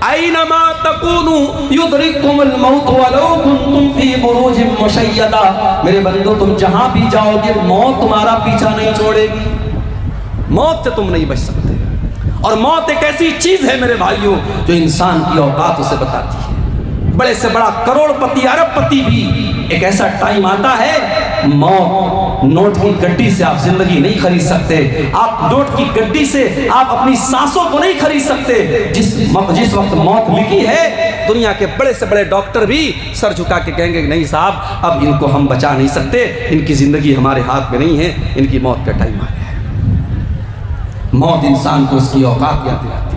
اینما تکونوا یدرککم الموت ولو کنتم فی بروج مشیدہ، میرے بندو تم جہاں بھی جاؤ گے موت تمہارا پیچھا نہیں چھوڑے گی، موت سے تم نہیں بچ سکتے۔ اور موت ایک ایسی چیز ہے میرے بھائیوں جو انسان کی اوقات اسے بتاتی ہے۔ بڑے سے بڑا کروڑ پتی ارب پتی بھی ایک ایسا ٹائم آتا ہے، موت نوٹ کی گڈی سے آپ زندگی نہیں خرید سکتے، آپ نوٹ کی گڈی سے آپ اپنی سانسوں کو نہیں خرید سکتے۔ جس وقت موت لکھی ہے، دنیا کے بڑے سے بڑے ڈاکٹر بھی سر جھکا کے کہیں گے نہیں صاحب اب ان کو ہم بچا نہیں سکتے، ان کی زندگی ہمارے ہاتھ میں نہیں ہے، ان کی موت کا ٹائم آ گیا ہے۔ موت انسان کو اس کی اوقات یاد دلاتی ہے۔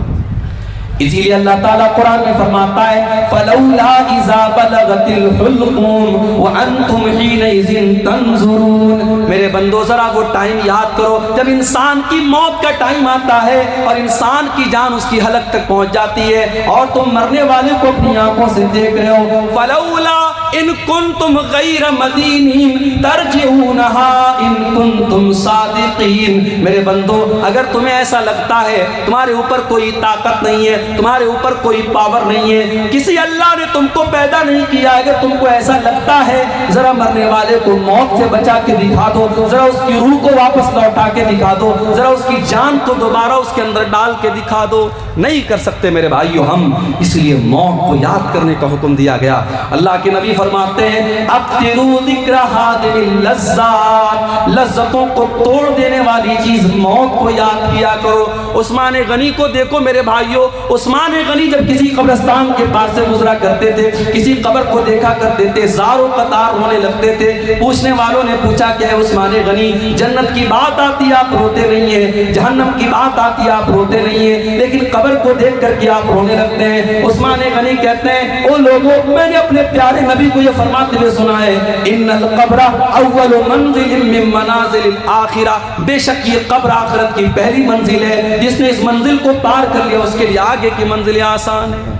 اسی لیے اللہ تعالیٰ قرآن میں فرماتا ہے فَلَوْلَا إِذَا بَلَغَتِ الْحُلْقُومَ وَأَنْتُمْ حِينَئِذٍ تَنْظُرُونَ، میرے بندو ذرا وہ ٹائم یاد کرو جب انسان کی موت کا ٹائم آتا ہے اور انسان کی جان اس کی حلق تک پہنچ جاتی ہے اور تم مرنے والے کو اپنی آنکھوں سے دیکھ رہے ہو۔ فَلَوْلَا إِن كُنْتُمْ غَيْرَ مَدِينِينَ تَرْجِعُونَهَا إِن كُنْتُمْ صَادِقِينَ، میرے بندو اگر تمہیں ایسا لگتا ہے تمہارے اوپر کوئی طاقت نہیں ہے، تمہارے اوپر کوئی پاور نہیں ہے، کسی اللہ نے تم کو پیدا نہیں کیا، اگر تم کو ایسا لگتا ہے ذرا مرنے والے کو موت سے بچا کے دکھا دو، ذرا اس کی روح کو واپس لوٹا کے دکھا دو، ذرا اس کی جان کو دوبارہ اس کے اندر ڈال کے دکھا دو، نہیں کر سکتے میرے بھائیو ہم، اس لیے موت کو یاد کرنے کا حکم دیا گیا۔ اللہ کے نبی فرماتے ہیں اکثروا ذکر ہادم اللذات، لذتوں کو توڑ دینے والی چیز موت کو یاد کیا کرو۔ عثمان غنی کو دیکھو میرے بھائیو، عثمان غنی جب کسی قبرستان کے پاس سے گزرا کرتے تھے، کسی قبر کو دیکھا کرتے تھے، زار و قطار ہونے لگتے تھے۔ پوچھنے والوں نے پوچھا کہ اے عثمان غنی جنت کی بات آتی ہے آپ روتے نہیں ہیں، جہنم کی بات آتی ہے آپ روتے نہیں ہیں، لیکن قبر کو دیکھ کر کے آپ رونے لگتے ہیں۔ عثمان غنی کہتے ہیں او لوگوں میں نے اپنے پیارے نبی کو یہ فرماتے ہوئے سنا ہے ان القبر اول منزل من منازل الاخرہ، بے شک یہ قبر آخرت کی پہلی منزل ہے، جس نے اس منزل کو پار کر لیا اس کے لیے آگے کی منزلیں آسان ہیں۔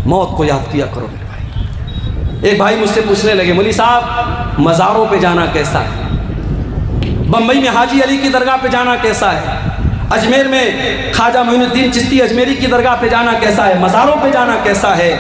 موت کو یاد کیا کرو میرے بھائی۔ ایک بھائی مجھ سے پوچھنے لگے مولوی صاحب مزاروں پہ جانا کیسا ہے، بمبئی میں حاجی علی کی درگاہ پہ جانا کیسا ہے، اجمیر میں خواجہ معین الدین چشتی اجمیری کی درگاہ پہ جانا کیسا ہے، مزاروں پہ جانا کیسا ہے؟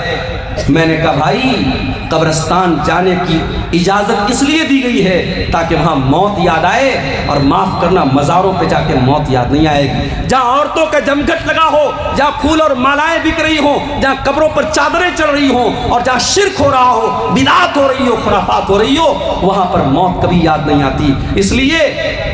میں نے کہا بھائی قبرستان جانے کی اجازت اس لیے دی گئی ہے تاکہ وہاں موت یاد آئے، اور معاف کرنا مزاروں پہ جا کے موت یاد نہیں آئے گی۔ جہاں عورتوں کا جمگھٹ لگا ہو، جہاں پھول اور مالائیں بک رہی ہوں، جہاں قبروں پر چادریں چڑھ رہی ہوں، اور جہاں شرک ہو رہا ہو، بدعت ہو رہی ہو، خرافات ہو رہی ہو، وہاں پر موت کبھی یاد نہیں آتی۔ اس لیے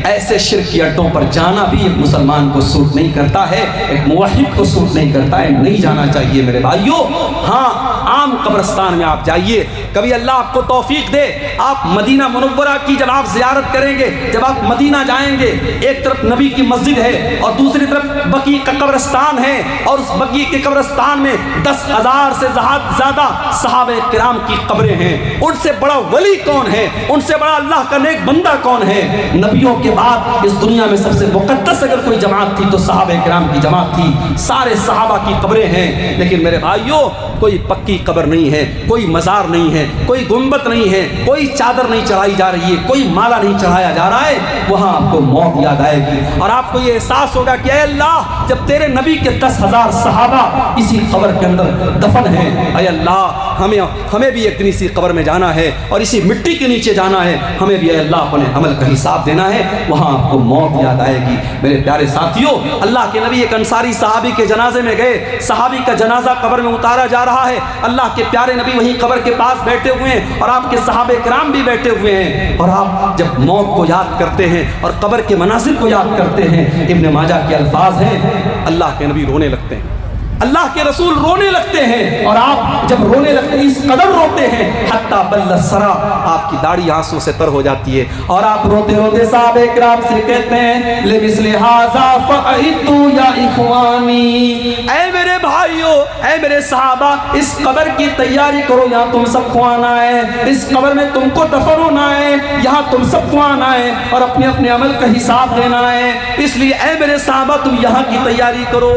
ایسے شرک کی اڈوں پر جانا بھی ایک مسلمان کو سوٹ نہیں کرتا ہے، ایک موحد کو سوٹ نہیں کرتا ہے، نہیں جانا چاہیے میرے بھائیوں۔ ہاں عام قبرستان میں آپ جائیے، کبھی اللہ آپ کو توفیق دے آپ مدینہ منورہ کی جب آپ زیارت کریں گے، جب آپ مدینہ جائیں گے، ایک طرف نبی کی مسجد ہے اور دوسری طرف بقیع کا قبرستان ہے، اور اس بقیع کے قبرستان میں 10,000 سے زیادہ صحابہ کرام کی قبریں ہیں۔ ان سے بڑا ولی کون ہے، ان سے بڑا اللہ کا نیک بندہ کون ہے؟ نبیوں کے بعد اس دنیا میں سب سے مقدس اگر کوئی جماعت تھی تو صحابہ کرام کی جماعت تھی، سارے صحابہ کی قبریں ہیں۔ لیکن میرے بھائیوں کوئی پکی قبر نہیں ہے، کوئی مزار نہیں ہے، کوئی گنبد نہیں ہے، کوئی چادر نہیں چڑھائی جا رہی ہے، کوئی مالا نہیں چڑھایا جا رہا ہے، وہاں آپ کو موت یاد آئے گی اور آپ کو یہ احساس ہوگا کہ اے اللہ جب تیرے نبی کے 10,000 صحابہ اسی قبر کے اندر دفن ہیں، اے اللہ ہمیں بھی ایک دن اسی قبر میں جانا ہے اور اسی مٹی کے نیچے جانا ہے، ہمیں بھی اے اللہ اپنے عمل کا حساب دینا ہے، وہاں آپ کو موت یاد آئے گی۔ میرے پیارے ساتھیوں، اللہ کے نبی ایک انصاری صحابی کے جنازے میں گئے، صحابی کا جنازہ قبر میں اتارا جا رہا ہے، اللہ کے پیارے نبی وہیں قبر کے پاس بیٹھے ہوئے ہیں اور آپ کے صحابہ کرام بھی بیٹھے ہوئے ہیں، اور آپ جب موت کو یاد کرتے ہیں اور قبر کے مناظر کو یاد کرتے ہیں، ابن ماجہ کے الفاظ ہیں، اللہ کے نبی رونے لگتے ہیں، اللہ کے رسول رونے لگتے ہیں، اور آپ جب رونے لگتے ہیں اس قدر روتے ہیں حتیٰ بل السرا، آپ کی داڑھی آنسوں سے تر ہو جاتی ہے، اور آپ روتے روتے صحابہ کرام سے کہتے ہیں لمثل ھذا فاعدوا یا اخوانی، اے میرے بھائیو، اے میرے صحابہ، اس قبر کی تیاری کرو، یہاں تم سب کو آنا ہے، اس قبر میں تم کو دفن ہونا ہے، یہاں تم سب کو آنا ہے اور اپنے اپنے عمل کا حساب دینا ہے، اس لیے اے میرے صحابہ تم یہاں کی تیاری کرو۔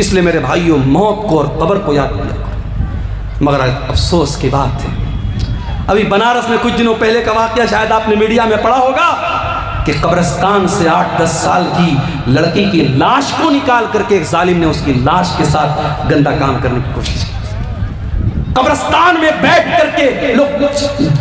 اس لیے میرے بھائیوں، موت کو اور قبر کو یاد کیا کرو۔ مگر افسوس کی بات ہے، ابھی بنارس میں کچھ دنوں پہلے کا واقعہ شاید آپ نے میڈیا میں پڑھا ہوگا کہ قبرستان سے 8-10 سال کی لڑکی کی لاش کو نکال کر کے ایک ظالم نے اس کی لاش کے ساتھ گندا کام کرنے کی کوشش کی۔ قبرستان میں بیٹھ کر کے لوگ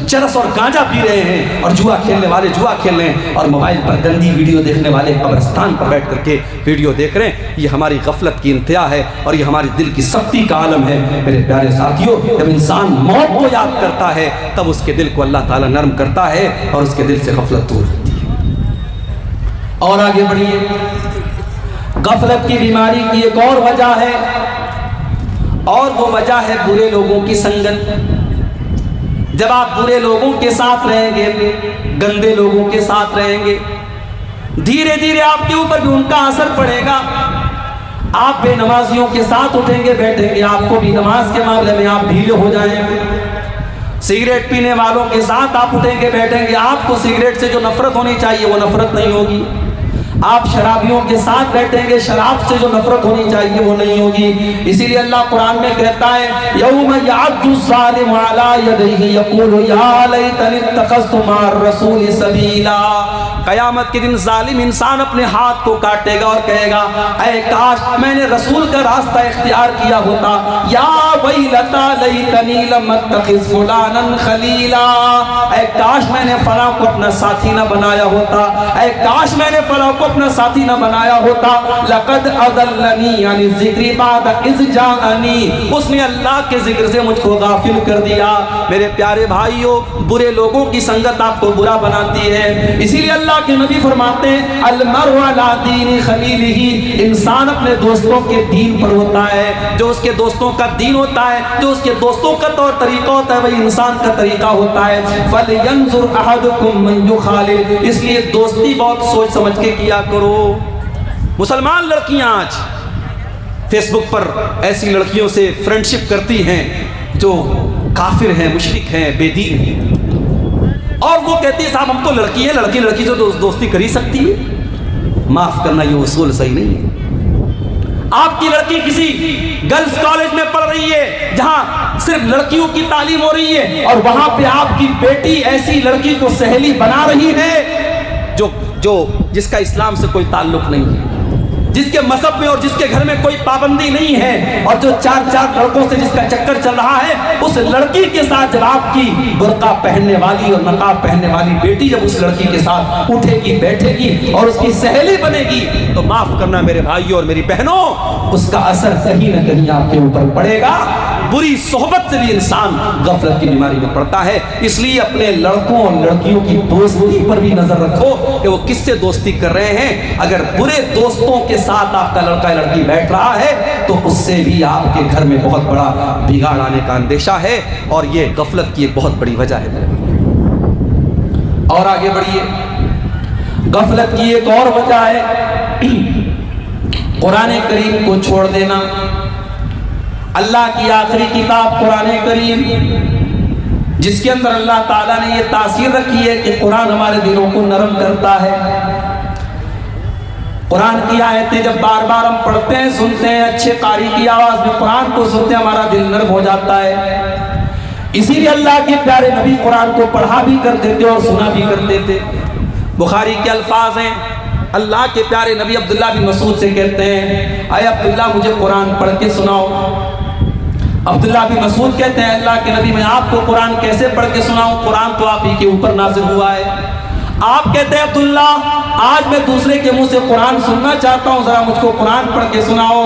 چرس اور گانجا پی رہے ہیں، اور جوا کھیلنے والے جوا کھیل رہے ہیں، اور موبائل پر گندی ویڈیو دیکھنے والے قبرستان پر بیٹھ کر کے ویڈیو دیکھ رہے ہیں۔ یہ ہماری غفلت کی انتہا ہے اور یہ ہمارے دل کی سختی کا عالم ہے۔ میرے پیارے ساتھیوں، جب انسان موت کو یاد کرتا ہے تب اس کے دل کو اللہ تعالیٰ نرم کرتا ہے اور اس کے دل سے غفلت دور ہوتی ہے۔ اور آگے بڑھیے، غفلت کی بیماری کی ایک اور وجہ ہے، اور وہ وجہ ہے برے لوگوں کی سنگت۔ جب آپ برے لوگوں کے ساتھ رہیں گے، گندے لوگوں کے ساتھ رہیں گے، دھیرے دھیرے آپ کے اوپر بھی ان کا اثر پڑے گا۔ آپ بے نمازیوں کے ساتھ اٹھیں گے بیٹھیں گے، آپ کو بھی نماز کے معاملے میں آپ ڈھیلے ہو جائیں گے۔ سگریٹ پینے والوں کے ساتھ آپ اٹھیں گے بیٹھیں گے، آپ کو سگریٹ سے جو نفرت ہونی چاہیے وہ نفرت نہیں ہوگی۔ آپ شرابیوں کے ساتھ بیٹھیں گے، شراب سے جو نفرت ہونی چاہیے وہ نہیں ہوگی۔ اسی لیے اللہ قرآن میں کہتا ہے یوم یعض الظالم علی یدیہ یقول یا لیتنی اتخذت مع الرسول سبیلا، قیامت کے دن ظالم انسان اپنے ہاتھ کو کاٹے گا اور کہے گا اے کاش میں نے رسول کا راستہ اختیار کیا ہوتا، یا ویلتا لیتنی لم اتخذ فلانا خلیلا، اے کاش میں نے فلاں کو اپنا ساتھی نہ بنایا ہوتا، اے کاش میں نے فلاں کو اپنا ساتھی نہ بنایا ہوتا، لقد اضلنی عن الذکر بعد اذ جاءنی، اس نے اللہ کے ذکر سے مجھ کو غافل کر دیا۔ میرے پیارے بھائیوں، برے لوگوں کی سنگت آپ کو برا بناتی ہے، اسی لیے اللہ کے نبی فرماتے ہیں المرء علی دین خلیلہ، انسان اپنے دوستوں کے دین پر ہوتا ہے، جو اس کے دوستوں کا دین ہوتا ہے، جو اس کے دوستوں کا طور طریقہ ہوتا ہے وہی انسان کا طریقہ ہوتا ہے۔ فَلْيَنْظُرْ أَحَدُكُمْ مَنْ يُخَالِلْ، اس لیے دوستی بہت سوچ سمجھ کے کیا کرو۔ مسلمان لڑکیاں آج فیس بک پر ایسی لڑکیوں سے فرینڈشپ کرتی ہیں جو کافر ہیں، مشرک ہیں، بے دین ہیں، اور وہ کہتی ہے صاحب ہم تو لڑکی ہیں، لڑکی لڑکی سے دوستی کر ہی سکتی ہے۔ معاف کرنا، یہ اصول صحیح نہیں ہے۔ آپ کی لڑکی کسی گرلز کالج میں پڑھ رہی ہے جہاں صرف لڑکیوں کی تعلیم ہو رہی ہے، اور وہاں پہ آپ کی بیٹی ایسی لڑکی کو سہیلی بنا رہی ہے جس کا اسلام سے کوئی تعلق نہیں ہے، جس کے مذہب میں اور جس کے گھر میں کوئی پابندی نہیں ہے، اور جو 4 لڑکوں سے جس کا چکر چل رہا ہے، اس لڑکی کے ساتھ جب آپ کی برقع پہننے والی اور نقاب پہننے والی بیٹی جب اس لڑکی کے ساتھ اٹھے گی بیٹھے گی اور اس کی سہیلی بنے گی تو معاف کرنا میرے بھائیوں اور میری بہنوں، اس کا اثر کہیں نہ کہیں آپ کے اوپر پڑے گا۔ بری صحبت سے بھی انسان غفلت کی بیماری میں پڑتا ہے۔ اس لیے اپنے لڑکوں اور لڑکیوں کی دوستی پر بھی نظر رکھو کہ وہ کس سے دوستی کر رہے ہیں۔ اگر برے دوستوں کے ساتھ آپ کا لڑکا یا لڑکی بیٹھ رہا ہے تو اس سے بھی آپ کے گھر میں بہت بڑا بگاڑ آنے کا اندیشہ ہے، اور یہ غفلت کی ایک بہت بڑی وجہ ہے میرے بھائی۔ اور آگے بڑھیے، غفلت کی ایک اور وجہ ہے قرآن کریم کو چھوڑ دینا۔ اللہ کی آخری کتاب قرآن کریم، جس کے اندر اللہ تعالیٰ نے یہ تاثیر رکھی ہے کہ قرآن ہمارے دلوں کو نرم کرتا ہے۔ قرآن کی آیتیں جب بار بار ہم پڑھتے ہیں، سنتے ہیں، اچھے قاری کی آواز میں قرآن کو سنتے ہیں، ہمارا دل نرم ہو جاتا ہے۔ اسی لیے اللہ کے پیارے نبی قرآن کو پڑھا بھی کرتے تھے اور سنا بھی کرتے تھے۔ بخاری کے الفاظ ہیں، اللہ کے پیارے نبی عبداللہ بن مسعود سے کہتے ہیں اے عبداللہ مجھے قرآن پڑھ کے سناؤ۔ عبداللہ بن مسعود کہتے ہیں اللہ کے نبی میں آپ کو قرآن کیسے پڑھ کے سناؤں، قرآن تو آپ ہی کے اوپر نازل ہوا ہے۔ آپ کہتے ہیں عبداللہ آج میں دوسرے کے منہ سے قرآن سننا چاہتا ہوں، ذرا مجھ کو قرآن پڑھ کے سناؤ۔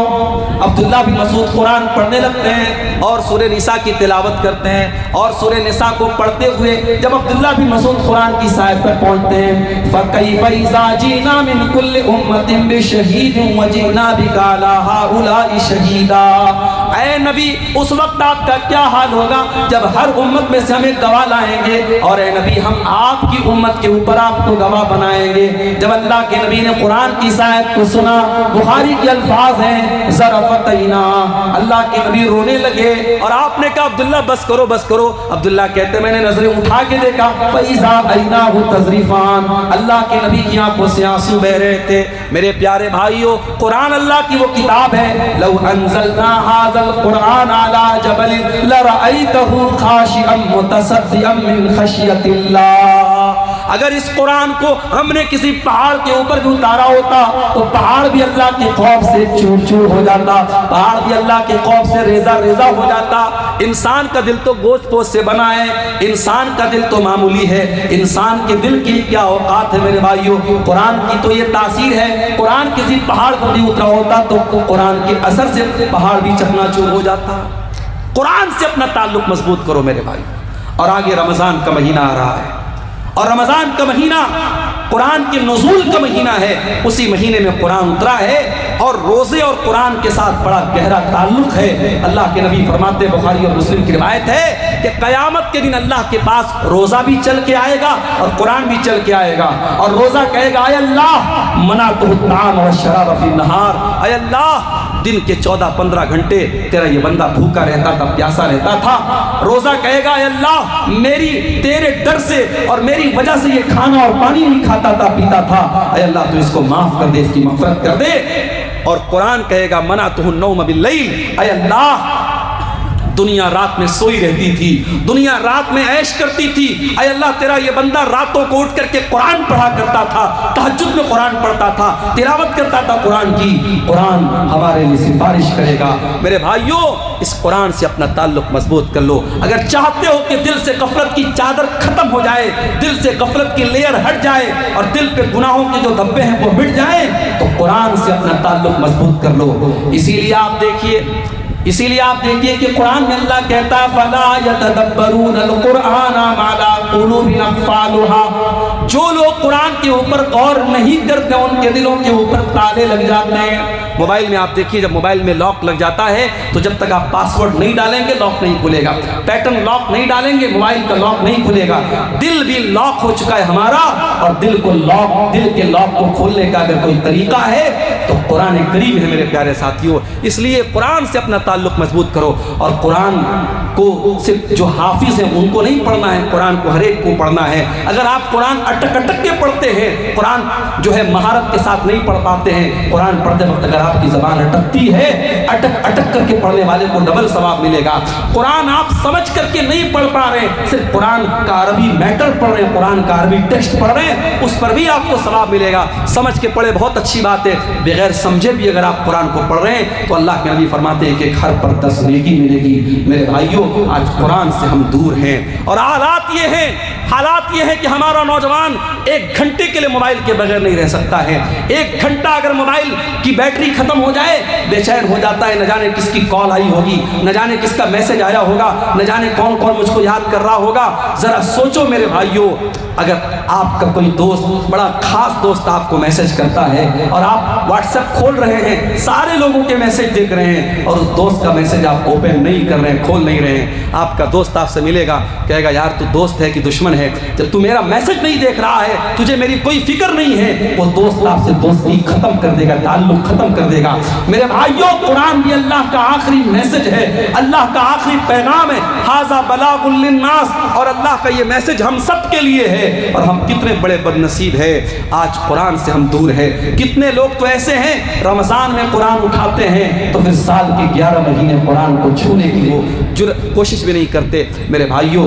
عبداللہ بن مسعود قرآن پڑھنے لگتے ہیں اور سورہ نساء کی تلاوت کرتے ہیں، اور سورہ نساء کو پڑھتے ہوئے جب عبداللہ بن مسعود قرآن کی آیت پر پہنچتے ہیں فَكَيْفَ إِذَا جِئْنَا مِنْ كُلِّ أُمَّةٍ بِشَهِيدٍ وَجِئْنَا بِكَ عَلَى هَؤُلَاءِ شَهِيدًا، اے نبی اس وقت آپ کا کیا حال ہوگا جب ہر امت میں سے ہم ایک گواہ لائیں گے، اور اے نبی ہم آپ کی امت کے اوپر آپ کو گواہ بنائیں گے۔ جب اللہ کے نبی نے قرآن کی آیت کو سنا، بخاری کے الفاظ ہیں ذرفتینا، اللہ کے نبی رونے لگے اور آپ نے کہا عبداللہ بس کرو بس کرو۔ عبداللہ کہتے میں نے نظریں اٹھا کے دیکھا فَإِذَا عَيْنَاهُ تَذْرِفَانِ، اللہ کے نبی کی آنکھوں سے آنسو بہ رہے تھے۔ میرے پیارے بھائیو، قرآن اللہ کی وہ کتاب ہے، لو انزلنا هذا القرآن على جبل لرأيته خاشعا متصدعا من خشية اللہ، اگر اس قرآن کو ہم نے کسی پہاڑ کے اوپر بھی اتارا ہوتا تو پہاڑ بھی اللہ کے خوف سے چور چور ہو جاتا، پہاڑ بھی اللہ کے خوف سے ریزہ ریزہ ہو جاتا۔ انسان کا دل تو گوشت پوست سے بنا ہے، انسان کا دل تو معمولی ہے، انسان کے دل کی کیا اوقات ہے میرے بھائیوں۔ قرآن کی تو یہ تاثیر ہے، قرآن کسی پہاڑ پر بھی اترا ہوتا تو قرآن کے اثر سے پہاڑ بھی چکنا چور ہو جاتا۔ قرآن سے اپنا تعلق مضبوط کرو میرے بھائی۔ اور آگے رمضان کا مہینہ آ رہا ہے، اور رمضان کا مہینہ قرآن کے نزول کا مہینہ ہے، اسی مہینے میں قرآن اترا ہے، اور روزے اور قرآن کے ساتھ بڑا گہرا تعلق ہے۔ اللہ کے نبی فرماتے، بخاری اور مسلم کی روایت ہے کہ قیامت کے دن اللہ کے پاس روزہ بھی چل کے آئے گا اور قرآن بھی چل کے آئے گا، اور روزہ کہے گا اے اللہ منعتہ الطعام والشراب فی النہار، اے اللہ دن کے 14-15 گھنٹے تیرا یہ بندہ بھوکا رہتا تھا، پیاسا رہتا تھا۔ روزہ کہے گا اے اللہ میری تیرے ڈر سے اور میری وجہ سے یہ کھانا اور پانی نہیں کھاتا تھا پیتا تھا، اے اللہ تو اس کو معاف کر دے، اس کی مغفرت کر دے۔ اور قرآن کہے گا منعتہ النوم باللیل، اے اللہ دنیا رات میں سوئی رہتی تھی، دنیا رات میں عیش کرتی تھی، اے اللہ تیرا یہ بندہ راتوں کو اٹھ کر کے قرآن پڑھا کرتا تھا، تہجد میں قرآن پڑھتا تھا، تلاوت کرتا تھا قرآن کی، قرآن ہمارے لیے سفارش کرے گا۔ میرے بھائیوں اس قرآن سے اپنا تعلق مضبوط کر لو، اگر چاہتے ہو کہ دل سے غفلت کی چادر ختم ہو جائے، دل سے غفلت کی لیئر ہٹ جائے اور دل پہ گناہوں کے جو دھبے ہیں وہ مٹ جائیں، تو قرآن سے اپنا تعلق مضبوط کر لو۔ اسی لیے آپ دیکھیے کہ قرآن میں اللہ کہتا ہے فَلَا يَتَدَبَّرُونَ الْقُرْآنَ مَا لَا قُلُوبٍ أَقْفَالُهَا، جو لوگ قرآن کے اوپر غور نہیں کرتے ان کے دلوں کے اوپر تالے لگ جاتے ہیں۔ موبائل میں آپ دیکھیے جب موبائل میں لاک لگ جاتا ہے تو جب تک آپ پاسورڈ نہیں ڈالیں گے لاک نہیں کھلے گا، پیٹرن لاک نہیں ڈالیں گے موبائل کا لاک نہیں کھلے گا۔ دل بھی لاک ہو چکا ہے ہمارا، اور دل کے لاک کو کھولنے کا اگر کوئی طریقہ ہے تو قرآن کریم ہے میرے پیارے ساتھیوں۔ اس لیے قرآن سے اپنا تعلق مضبوط کرو، اور قرآن کو صرف جو حافظ ہیں ان کو نہیں پڑھنا ہے، قرآن کو ہر ایک کو پڑھنا ہے۔ اگر آپ قرآن اٹک اٹک کے پڑھتے ہیں، قرآن جو ہے مہارت کے ساتھ نہیں پڑھ پاتے ہیں، قرآن پڑھتے وقت اگر آپ کی زبان اٹکتی ہے، اٹک اٹک کر کے پڑھنے والے کو ڈبل ثواب ملے گا۔ قرآن آپ سمجھ کر کے نہیں پڑھ پا رہے ہیں، صرف قرآن کا عربی میٹر پڑھ رہے ہیں، قرآن کا عربی ٹیکسٹ پڑھ رہے ہیں، اس پر بھی آپ کو ثواب ملے گا۔ سمجھ کے پڑھے بہت اچھی بات ہے، بغیر سمجھے بھی اگر آپ قرآن کو پڑھ رہے ہیں تو اللہ کے نبی فرماتے ہیں کہ ایک حرف پر 10 نیکی ملے گی۔ میرے بھائیوں آج قرآن سے ہم دور ہیں، اور حالات یہ ہے کہ ہمارا نوجوان 1 گھنٹے کے لیے موبائل کے بغیر نہیں رہ سکتا ہے۔ 1 گھنٹہ اگر موبائل کی بیٹری ختم ہو جائے بے چین ہو جاتا ہے، نہ جانے کس کی کال آئی ہوگی، نہ جانے کس کا میسج آیا ہوگا، نہ جانے کون کون مجھ کو یاد کر رہا ہوگا۔ ذرا سوچو میرے بھائیوں، اگر آپ کا کوئی دوست، بڑا خاص دوست آپ کو میسج کرتا ہے اور آپ واٹس ایپ کھول رہے ہیں، سارے لوگوں کے میسج دیکھ رہے ہیں، اور اس دوست کا میسج آپ اوپن نہیں کر رہے ہیں، کھول نہیں رہے ہیں، آپ کا دوست آپ سے ملے گا، کہے گا یار تو دوست ہے کہ دشمن ہے؟ جب تو میرا میسج نہیں دیکھ رہا ہے، تجھے میری کوئی فکر نہیں ہے، وہ دوست آپ سے دوستی ختم کر دے گا، تعلق ختم کر دے گا۔ میرے بھائیوں قرآن بھی اللہ کا آخری میسج ہے، اللہ کا آخری پیغام ہے، ھذا بلاغ للناس، اور اللہ کا یہ میسج ہم سب کے لیے ہے۔ اور ہم کتنے بڑے بد نصیب ہیں، آج قرآن سے ہم دور ہیں۔ کتنے لوگ تو ایسے ہیں رمضان میں قرآن اٹھاتے ہیں تو پھر سال کے 11 مہینے قرآن کو چھونے کی وہ کوشش بھی نہیں کرتے۔ میرے بھائیوں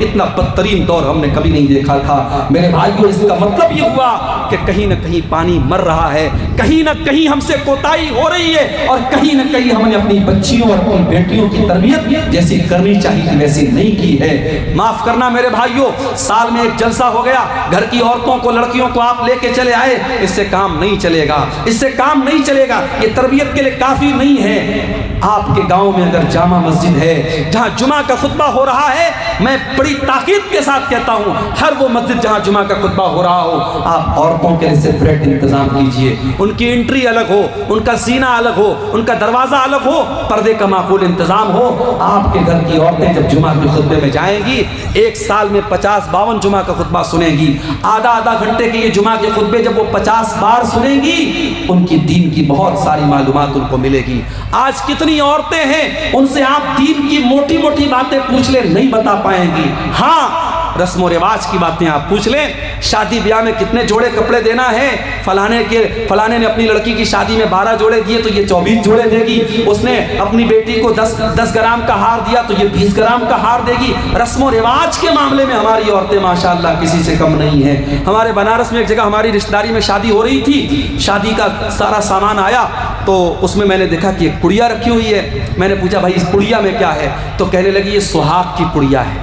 اتنا بدترین دور ہم نے کبھی نہیں دیکھا تھا۔ میرے بھائیوں، اس کا مطلب یہ ہوا کہ کہیں نہ کہیں پانی مر رہا ہے، کہیں نہ کہیں ہم سے کوتاہی ہو رہی ہے، اور کہیں نہ کہیں ہم نے اپنی بچیوں اور اپنی بیٹیوں کی تربیت جیسی کرنی چاہیے تھی ویسی نہیں کی ہے۔ معاف کرنا میرے بھائیوں، سال میں ایک جلسہ ہو گیا، گھر کی عورتوں کو لڑکیوں کو آپ لے کے چلے آئے، اس سے کام نہیں چلے گا، اس سے کام نہیں چلے گا، یہ تربیت کے لیے کافی نہیں ہے۔ آپ کے گاؤں میں اگر جامع مسجد ہے جہاں جمعہ کا خطبہ ہو رہا ہے، میں بڑی تاکید کے ساتھ کہتا ہوں، ہر وہ مسجد جہاں جمعہ کا خطبہ ہو رہا ہو، آپ عورتوں کے لیے سپریٹ انتظام کیجئے، ان کی انٹری الگ ہو، ان کا سینہ الگ ہو، ان کا دروازہ الگ ہو، پردے کا معقول انتظام ہو۔ آپ کے گھر کی عورتیں جب جمعہ کے خطبے میں جائیں گی، ایک سال میں 50-52 جمعہ کا خطبہ سنیں گی، آدھا گھنٹے کے یہ جمعہ کے خطبے جب وہ 50 بار سنیں گی، ان کی دین کی بہت ساری معلومات ان کو ملے گی۔ آج کتنی عورتیں ہیں، ان سے آپ دین کی موٹی موٹی باتیں پوچھ لیں، نہیں بتا پائیں گی۔ ہاں، رسم و رواج کی باتیں آپ پوچھ لیں، شادی بیاہ میں کتنے جوڑے کپڑے دینا ہے، فلانے نے اپنی لڑکی کی شادی میں 12 جوڑے دیے تو یہ 24 جوڑے دے گی، اس نے اپنی بیٹی کو 10 گرام کا ہار دیا تو یہ 20 گرام کا ہار دے گی۔ رسم و رواج کے معاملے میں ہماری عورتیں ماشاءاللہ کسی سے کم نہیں ہیں۔ ہمارے بنارس میں ایک جگہ ہماری رشتہ داری میں شادی ہو رہی تھی، شادی کا سارا سامان آیا تو اس میں نے دیکھا کہ ایک پڑیا رکھی ہوئی ہے۔ میں نے پوچھا بھائی اس پڑیا میں کیا ہے؟ تو کہنے لگی یہ سہاگ کی پڑیا ہے،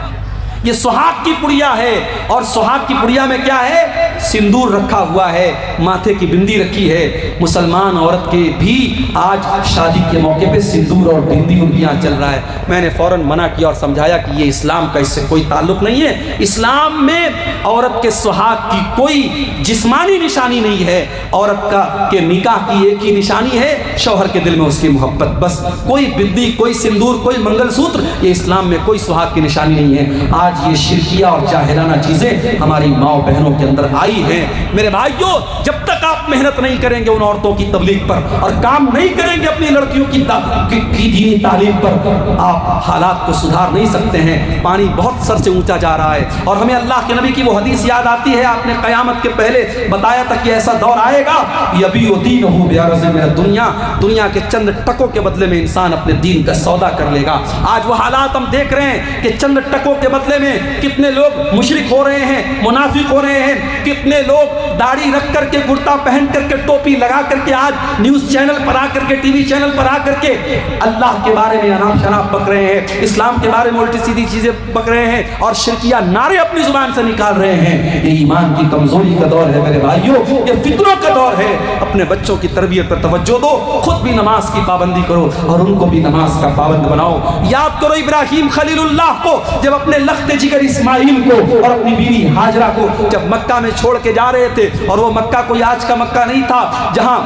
یہ سہاگ کی پڑیا ہے۔ اور سہاگ کی پڑیا میں کیا ہے؟ سندور رکھا ہوا ہے، ماتھے کی بندی رکھی ہے۔ مسلمان عورت کے بھی آج شادی کے موقع پہ سندور اور بندی ان کے یہاں چل رہا ہے۔ میں نے فوراً منع کیا اور سمجھایا کہ یہ اسلام کا اس سے کوئی تعلق نہیں ہے۔ اسلام میں عورت کے سہاگ کی کوئی جسمانی نشانی نہیں ہے، عورت کے نکاح کی ایک ہی نشانی ہے شوہر کے دل میں اس کی محبت، بس۔ کوئی بندی، کوئی سندور، کوئی منگل سوتر، یہ اسلام میں کوئی سہاگ کی نشانی نہیں ہے۔ آج یہ شرکیہ اور جاہلانہ چیزیں ہماری ماں بہنوں کے اندر آئی ہیں۔ میرے بھائیوں، جب تک آپ محنت نہیں کریں گے ان عورتوں کی تبلیغ پر اور کام نہیں کریں گے اپنی لڑکیوں کی دینی تعلیم پر، آپ حالات کو سدھار نہیں سکتے ہیں۔ پانی بہت سر سے اونچا جا رہا ہے، اور ہمیں اللہ کے نبی کی وہ حدیث یاد آتی ہے، آپ نے قیامت کے پہلے بتایا تھا کہ ایسا دور آئے گا، یبیع دینہ بعرض من الدنیا، دنیا کے چند ٹکوں کے بدلے میں انسان اپنے دین کا سودا کر لے گا۔ آج وہ حالات ہم دیکھ رہے ہیں کہ چند ٹکوں کے بدلے میں کتنے لوگ مشرک ہو رہے ہیں، منافق ہو رہے ہیں، کتنے لوگ داڑھی رکھ کر کے، کرتا پہن کر کے، ٹوپی لگا کر کے، آج نیوز چینل پر آ کر کے، ٹی وی چینل پر آ کر کے اللہ کے بارے میں اناپ شناپ بک رہے ہیں، اسلام کے بارے میں الٹی سیدھی چیزیں بک رہے ہیں، اور شرکیہ نعرے اپنی زبان سے نکال رہے ہیں۔ یہ ایمان کی کمزوری کا دور ہے میرے بھائیوں، یہ فتنوں کا دور ہے۔ اپنے بچوں کی تربیت پر توجہ دو، خود بھی نماز کی پابندی کرو اور ان کو بھی نماز کا پابند بناؤ۔ یاد کرو ابراہیم خلیل اللہ کو، جب اپنے لخت جگر اسماعیل کو اور اپنی بیوی ہاجرہ کو جب مکہ میں چھوڑ کے جا رہے تھے، اور وہ مکہ کوئی آج کا مکہ نہیں تھا جہاں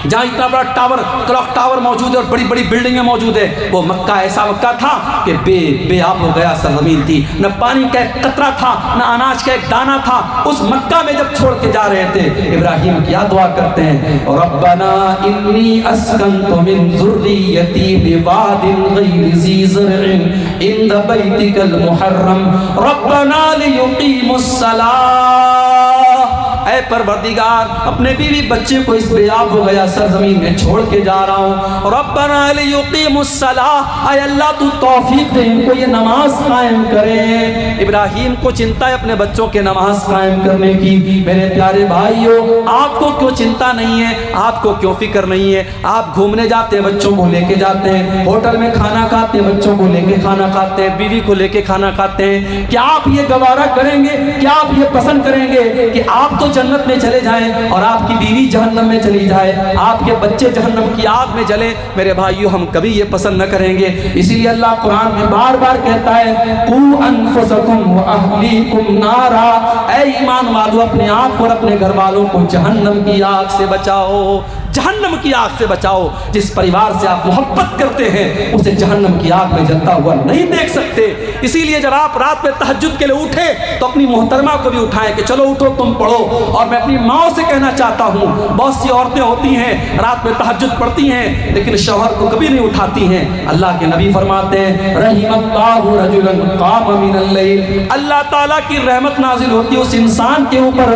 اتنا بڑا کلاک ٹاور موجود ہے اور بڑی بڑی بلڈنگیں موجود ہے۔ وہ مکہ ایسا مکہ تھا کہ بے آب ہو گیا سرزمین تھی، نہ پانی کا ایک قطرہ تھا، نہ اناج کا ایک دانہ تھا۔ اس مکہ میں جب چھوڑ کے جا رہے تھے، ابراہیم کیا دعا کرتے ہیں؟ ربنا انی اسکنت من ذریتی بواد غیر ذی زرع عند بیتک المحرم ربنا لیقیموا الصلاۃ۔ اے پروردگار، اپنے بیوی بچے کو اس بیاب ہو گیا سرزمین میں چھوڑ کے جا رہا ہوں، ربنا لیقیموا الصلاۃ، اے اللہ تو توفیق دے ان کو یہ نماز قائم کریں۔ ابراہیم کو چنتا ہے اپنے بچوں کے نماز قائم کرنے کی۔ میرے پیارے بھائیوں، آپ کو کیوں چنتا نہیں ہے؟ آپ کو کیوں فکر نہیں ہے؟ آپ گھومنے جاتے ہیں، بچوں کو لے کے جاتے ہیں، ہوٹل میں کھانا کھاتے ہیں، بچوں کو لے کے کھانا کھاتے ہیں، بیوی کو لے کے کھانا کھاتے ہیں۔ کیا آپ یہ گوارا کریں گے؟ کیا آپ یہ پسند کریں گے کہ آپ تو جنت میں چلے جائیں اور آپ کی بیوی جہنم میں چلی جائے، آپ کے بچے جہنم کی آگ میں جلیں؟ میرے بھائیوں، ہم کبھی یہ پسند نہ کریں گے۔ اسی لیے اللہ قرآن میں بار بار کہتا ہے قوا انفسکم واہلیکم نارا، اے ایمان والو اپنے آپ اور اپنے گھر والوں کو جہنم کی آگ سے بچاؤ، جہنم کی آگ سے بچاؤ۔ جس پریوار سے آپ محبت کرتے ہیں اسے جہنم کی آگ میں جلتا ہوا نہیں دیکھ سکتے۔ اسی لیے جب آپ رات میں تہجد کے لیے اٹھے تو اپنی محترمہ کو بھی اٹھائیں کہ چلو اٹھو تم پڑھو۔ اور میں اپنی ماں سے کہنا چاہتا ہوں، بہت سی عورتیں ہوتی ہیں رات میں تہجد پڑھتی ہیں لیکن شوہر کو کبھی نہیں اٹھاتی ہیں۔ اللہ کے نبی فرماتے ہیں رحم اللہ رجلا قام من اللیل، اللہ تعالیٰ کی رحمت نازل ہوتی ہے اس انسان کے اوپر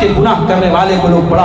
کہ گناہ کرنے والے کو لوگ بڑا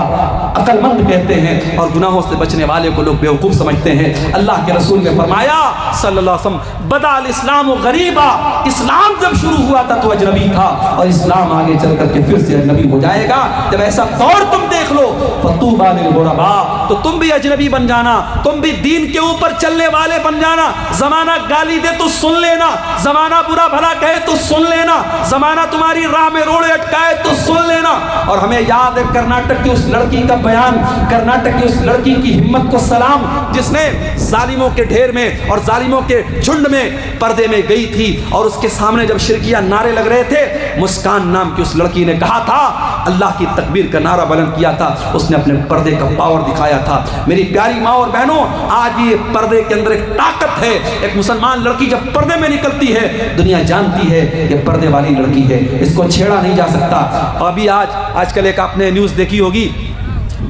عقل مند کہتے ہیں اور گناہوں سے بچنے والے کو لوگ بیوقوف سمجھتے ہیں۔ اللہ کے رسول نے فرمایا صلی اللہ علیہ وسلم، بدا الاسلام غریبا، اسلام جب شروع ہوا تھا تو اجنبی تھا، اور اسلام آگے چل کر کے پھر سے اجنبی ہو جائے گا۔ جب ایسا دور تم دیکھ لو فطوبى للغرباء، تو تم بھی اجنبی بن جانا، تم بھی دین کے اوپر چلنے والے بن جانا۔ زمانہ گالی دے تو سن لینا، زمانہ برا بھلا کہے تو سن لینا، زمانہ تمہاری راہ میں روڑے اٹکائے تو سن لینا۔ اور ہمیں یاد ہے کرناٹک کی اس لڑکی کا بیان، کرناٹک کی اس لڑکی کی ہمت کو سلام، جس نے ظالموں کے ڈھیر میں اور ظالموں کے جھنڈ میں پردے میں گئی تھی، اور اس کے سامنے جب شرکیہ نعرے لگ رہے تھے، مسکان نام کی اس لڑکی نے کہا تھا، اللہ کی تکبیر کا نعرہ بلند کیا تھا، اس نے اپنے پردے کا پاور دکھایا تھا۔ میری پیاری ماں اور بہنوں، آج یہ پردے کے اندر ایک طاقت ہے۔ ایک مسلمان لڑکی جب پردے میں نکلتی ہے، دنیا جانتی ہے یہ پردے والی لڑکی ہے، اس کو چھیڑا نہیں جا سکتا۔ ابھی آج کل ایک آپ نے نیوز دیکھی ہوگی،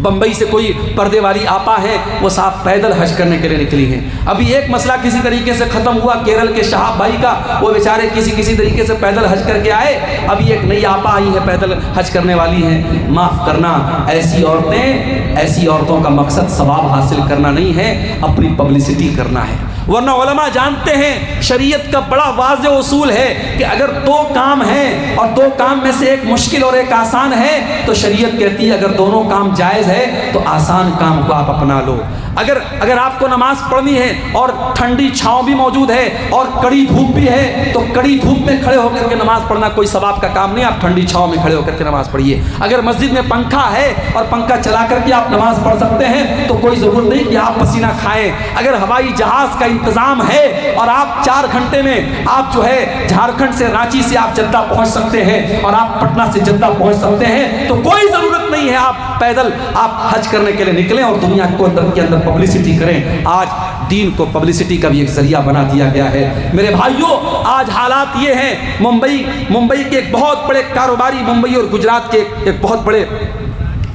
بمبئی سے کوئی پردے والی آپا ہے، وہ صاحب پیدل حج کرنے کے لیے نکلی ہیں۔ ابھی ایک مسئلہ کسی طریقے سے ختم ہوا کیرل کے شہاب بھائی کا، وہ بیچارے کسی طریقے سے پیدل حج کر کے آئے۔ ابھی ایک نئی آپا آئی ہے پیدل حج کرنے والی ہیں۔ معاف کرنا، ایسی عورتوں کا مقصد ثواب حاصل کرنا نہیں ہے، اپنی پبلسٹی کرنا ہے۔ ورنہ علماء جانتے ہیں شریعت کا بڑا واضح اصول ہے کہ اگر دو کام ہیں اور دو کام میں سے ایک مشکل اور ایک آسان ہے، تو شریعت کہتی ہے اگر دونوں کام جائز ہے تو آسان کام کو آپ اپنا لو۔ اگر آپ کو نماز پڑھنی ہے اور ٹھنڈی چھاؤں بھی موجود ہے اور کڑی دھوپ بھی ہے، تو کڑی دھوپ میں کھڑے ہو کر کے نماز پڑھنا کوئی ثواب کا کام نہیں، آپ ٹھنڈی چھاؤں میں کھڑے ہو کر کے نماز پڑھیے۔ اگر مسجد میں پنکھا ہے اور پنکھا چلا کر کے آپ نماز پڑھ سکتے ہیں تو کوئی ضرورت نہیں کہ آپ پسینہ کھائیں۔ اگر ہوائی جہاز کا انتظام ہے اور آپ 4 گھنٹے میں آپ جو ہے جھارکھنڈ سے رانچی سے آپ جدہ پہنچ سکتے ہیں اور آپ پٹنہ سے جدہ پہنچ سکتے ہیں، تو کوئی ضرورت نہیں ہے آپ پیدل آپ حج کرنے کے لیے نکلیں اور دنیا کو کے اندر پبلسٹی کریں۔ آج دین کو پبلسٹی کا بھی ایک ذریعہ بنا دیا گیا ہے۔ میرے بھائیوں، آج حالات یہ ہیں، ممبئی کے ایک بہت بڑے کاروباری، ممبئی اور گجرات کے ایک بہت بڑے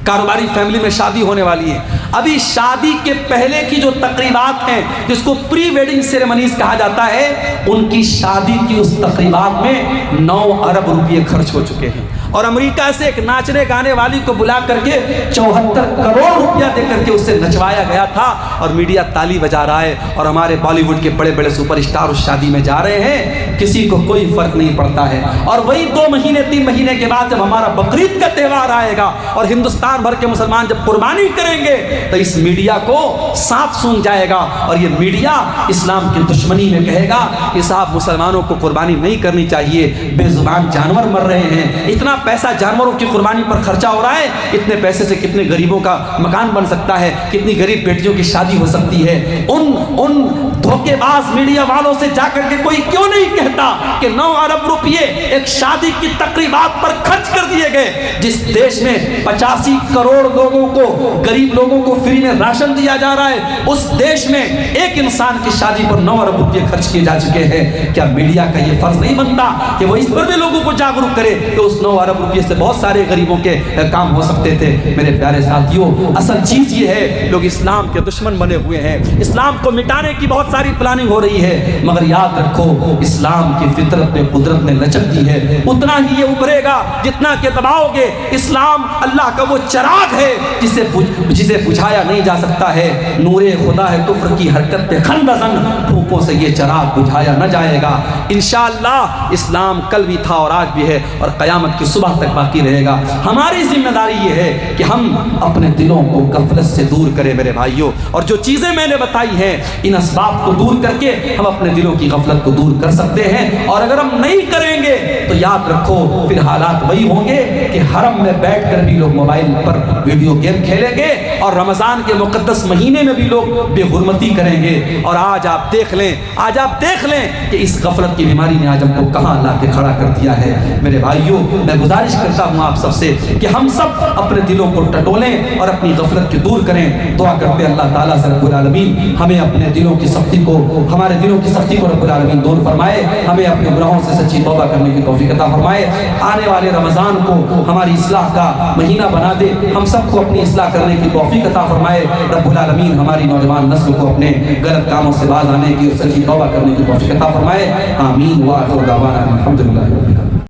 کاروباری فیملی میں شادی ہونے والی ہے۔ ابھی شادی کے پہلے کی جو تقریبات ہیں، جس کو پری ویڈنگ سیریمنیز کہا جاتا ہے، ان کی شادی کی اس تقریبات میں 9 ارب روپے خرچ ہو چکے ہیں، اور امریکہ سے ایک ناچنے گانے والی کو بلا کر کے 74 کروڑ روپیہ دے کر کے اسے نچوایا گیا تھا، اور میڈیا تالی بجا رہا ہے، اور ہمارے بالی ووڈ کے بڑے بڑے سپر اسٹار اس شادی میں جا رہے ہیں، کسی کو کوئی فرق نہیں پڑتا ہے۔ اور وہی 2 مہینے 3 مہینے کے بعد جب ہمارا بقرعید کا تہوار آئے گا اور ہندوستان بھر کے مسلمان جب قربانی کریں گے، تو اس میڈیا کو سانپ سونگ جائے گا، اور یہ میڈیا اسلام کی دشمنی میں کہے گا کہ صاحب مسلمانوں کو قربانی نہیں کرنی چاہیے، بے زبان جانور مر رہے ہیں، اتنا پیسہ جانوروں کی قربانی پر خرچہ ہو رہا ہے، اتنے پیسے سے کتنے غریبوں کا مکان بن سکتا ہے، کتنی غریب بیٹیوں کی شادی ہو سکتی ہے۔ ان دھوکے باز میڈیا والوں سے جا کر کے کوئی کیوں نہیں کہتا کہ 9 ارب روپے ایک شادی کی تقریبات پر خرچ کر دیے گئے، جس دیش میں 85 کروڑ لوگوں کو، غریب لوگوں کو فری میں راشن دیا جا رہا ہے، اس دیش میں ایک انسان کی شادی پر 9 ارب روپے خرچ کیے جا چکے ہیں۔ کیا میڈیا کا یہ فرض نہیں بنتا کہ وہ اس پر بھی لوگوں کو جاگروک کرے کہ اس 9 ارب روپے سے بہت سارے غریبوں کے کام ہو سکتے تھے؟ میرے پیارے ساتھیوں، اصل چیز یہ ہے، لوگ اسلام کے دشمن بنے ہوئے ہیں، اسلام کو مٹانے کی بہت ساری پلاننگ ہو رہی ہے، مگر یاد رکھو اسلام کی فطرت میں قدرت نے لچک دی ہے، اتنا ہی یہ ابھرے گا جتنا کہ دباؤ گے۔ اسلام اللہ کا وہ چراغ ہے جسے بجھایا نہیں جا سکتا ہے، نور خدا ہے کفر کی حرکت پہ خندزن، پھوکوں سے یہ چراغ بجھایا نہ جائے گا۔ انشاءاللہ اسلام کل بھی تھا اور آج بھی ہے اور قیامت کی صبح تک باقی رہے گا۔ ہماری ذمہ داری یہ ہے کہ ہم اپنے دلوں کو غفلت سے دور کریں میرے بھائیوں، اور جو چیزیں میں نے بتائی ہیں ان اسباب کو دور کر کے ہم اپنے دلوں کی غفلت کو دور کر سکتے ہیں، اور اگر ہم نہیں کریں گے تو یاد رکھو پھر حالات وہی ہوں گے کہ حرم میں بیٹھ کر بھی لوگ موبائل پر ویڈیو گیم کھیلیں گے، اور رمضان کے مقدس مہینے میں بھی لوگ بے حرمتی کریں گے۔ اور آج آپ دیکھ لیں کہ اس غفلت کی بیماری نے آج ہم کو کہاں لا کے کھڑا کر دیا ہے۔ میرے بھائیوں، میں گزارش کرتا ہوں آپ سب سے کہ ہم سب اپنے دلوں کو ٹٹولیں اور اپنی غفلت کی دور کریں۔ دعا کرتے ہیں اللہ تعالیٰ سے رب العالمین ہمیں اپنے دلوں کی سختی کو، ہمارے دلوں کی سختی کو رب العالمین دور فرمائے، ہمیں اپنے گناہوں سے سچی توبہ کرنے کی توفیق عطا فرمائے، آنے والے رمضان کو ہماری اصلاح کا مہینہ بنا دے، ہم سب کو اپنی اصلاح کرنے کی توفیق عطا فرمائے۔ رب العالمین ہماری نوجوان نسل کو اپنے غلط کاموں سے باز آنے کی اور سچی توبہ کرنے کی توفیق عطا فرمائے۔ آمین۔ وآخر دعوانا الحمدللہ۔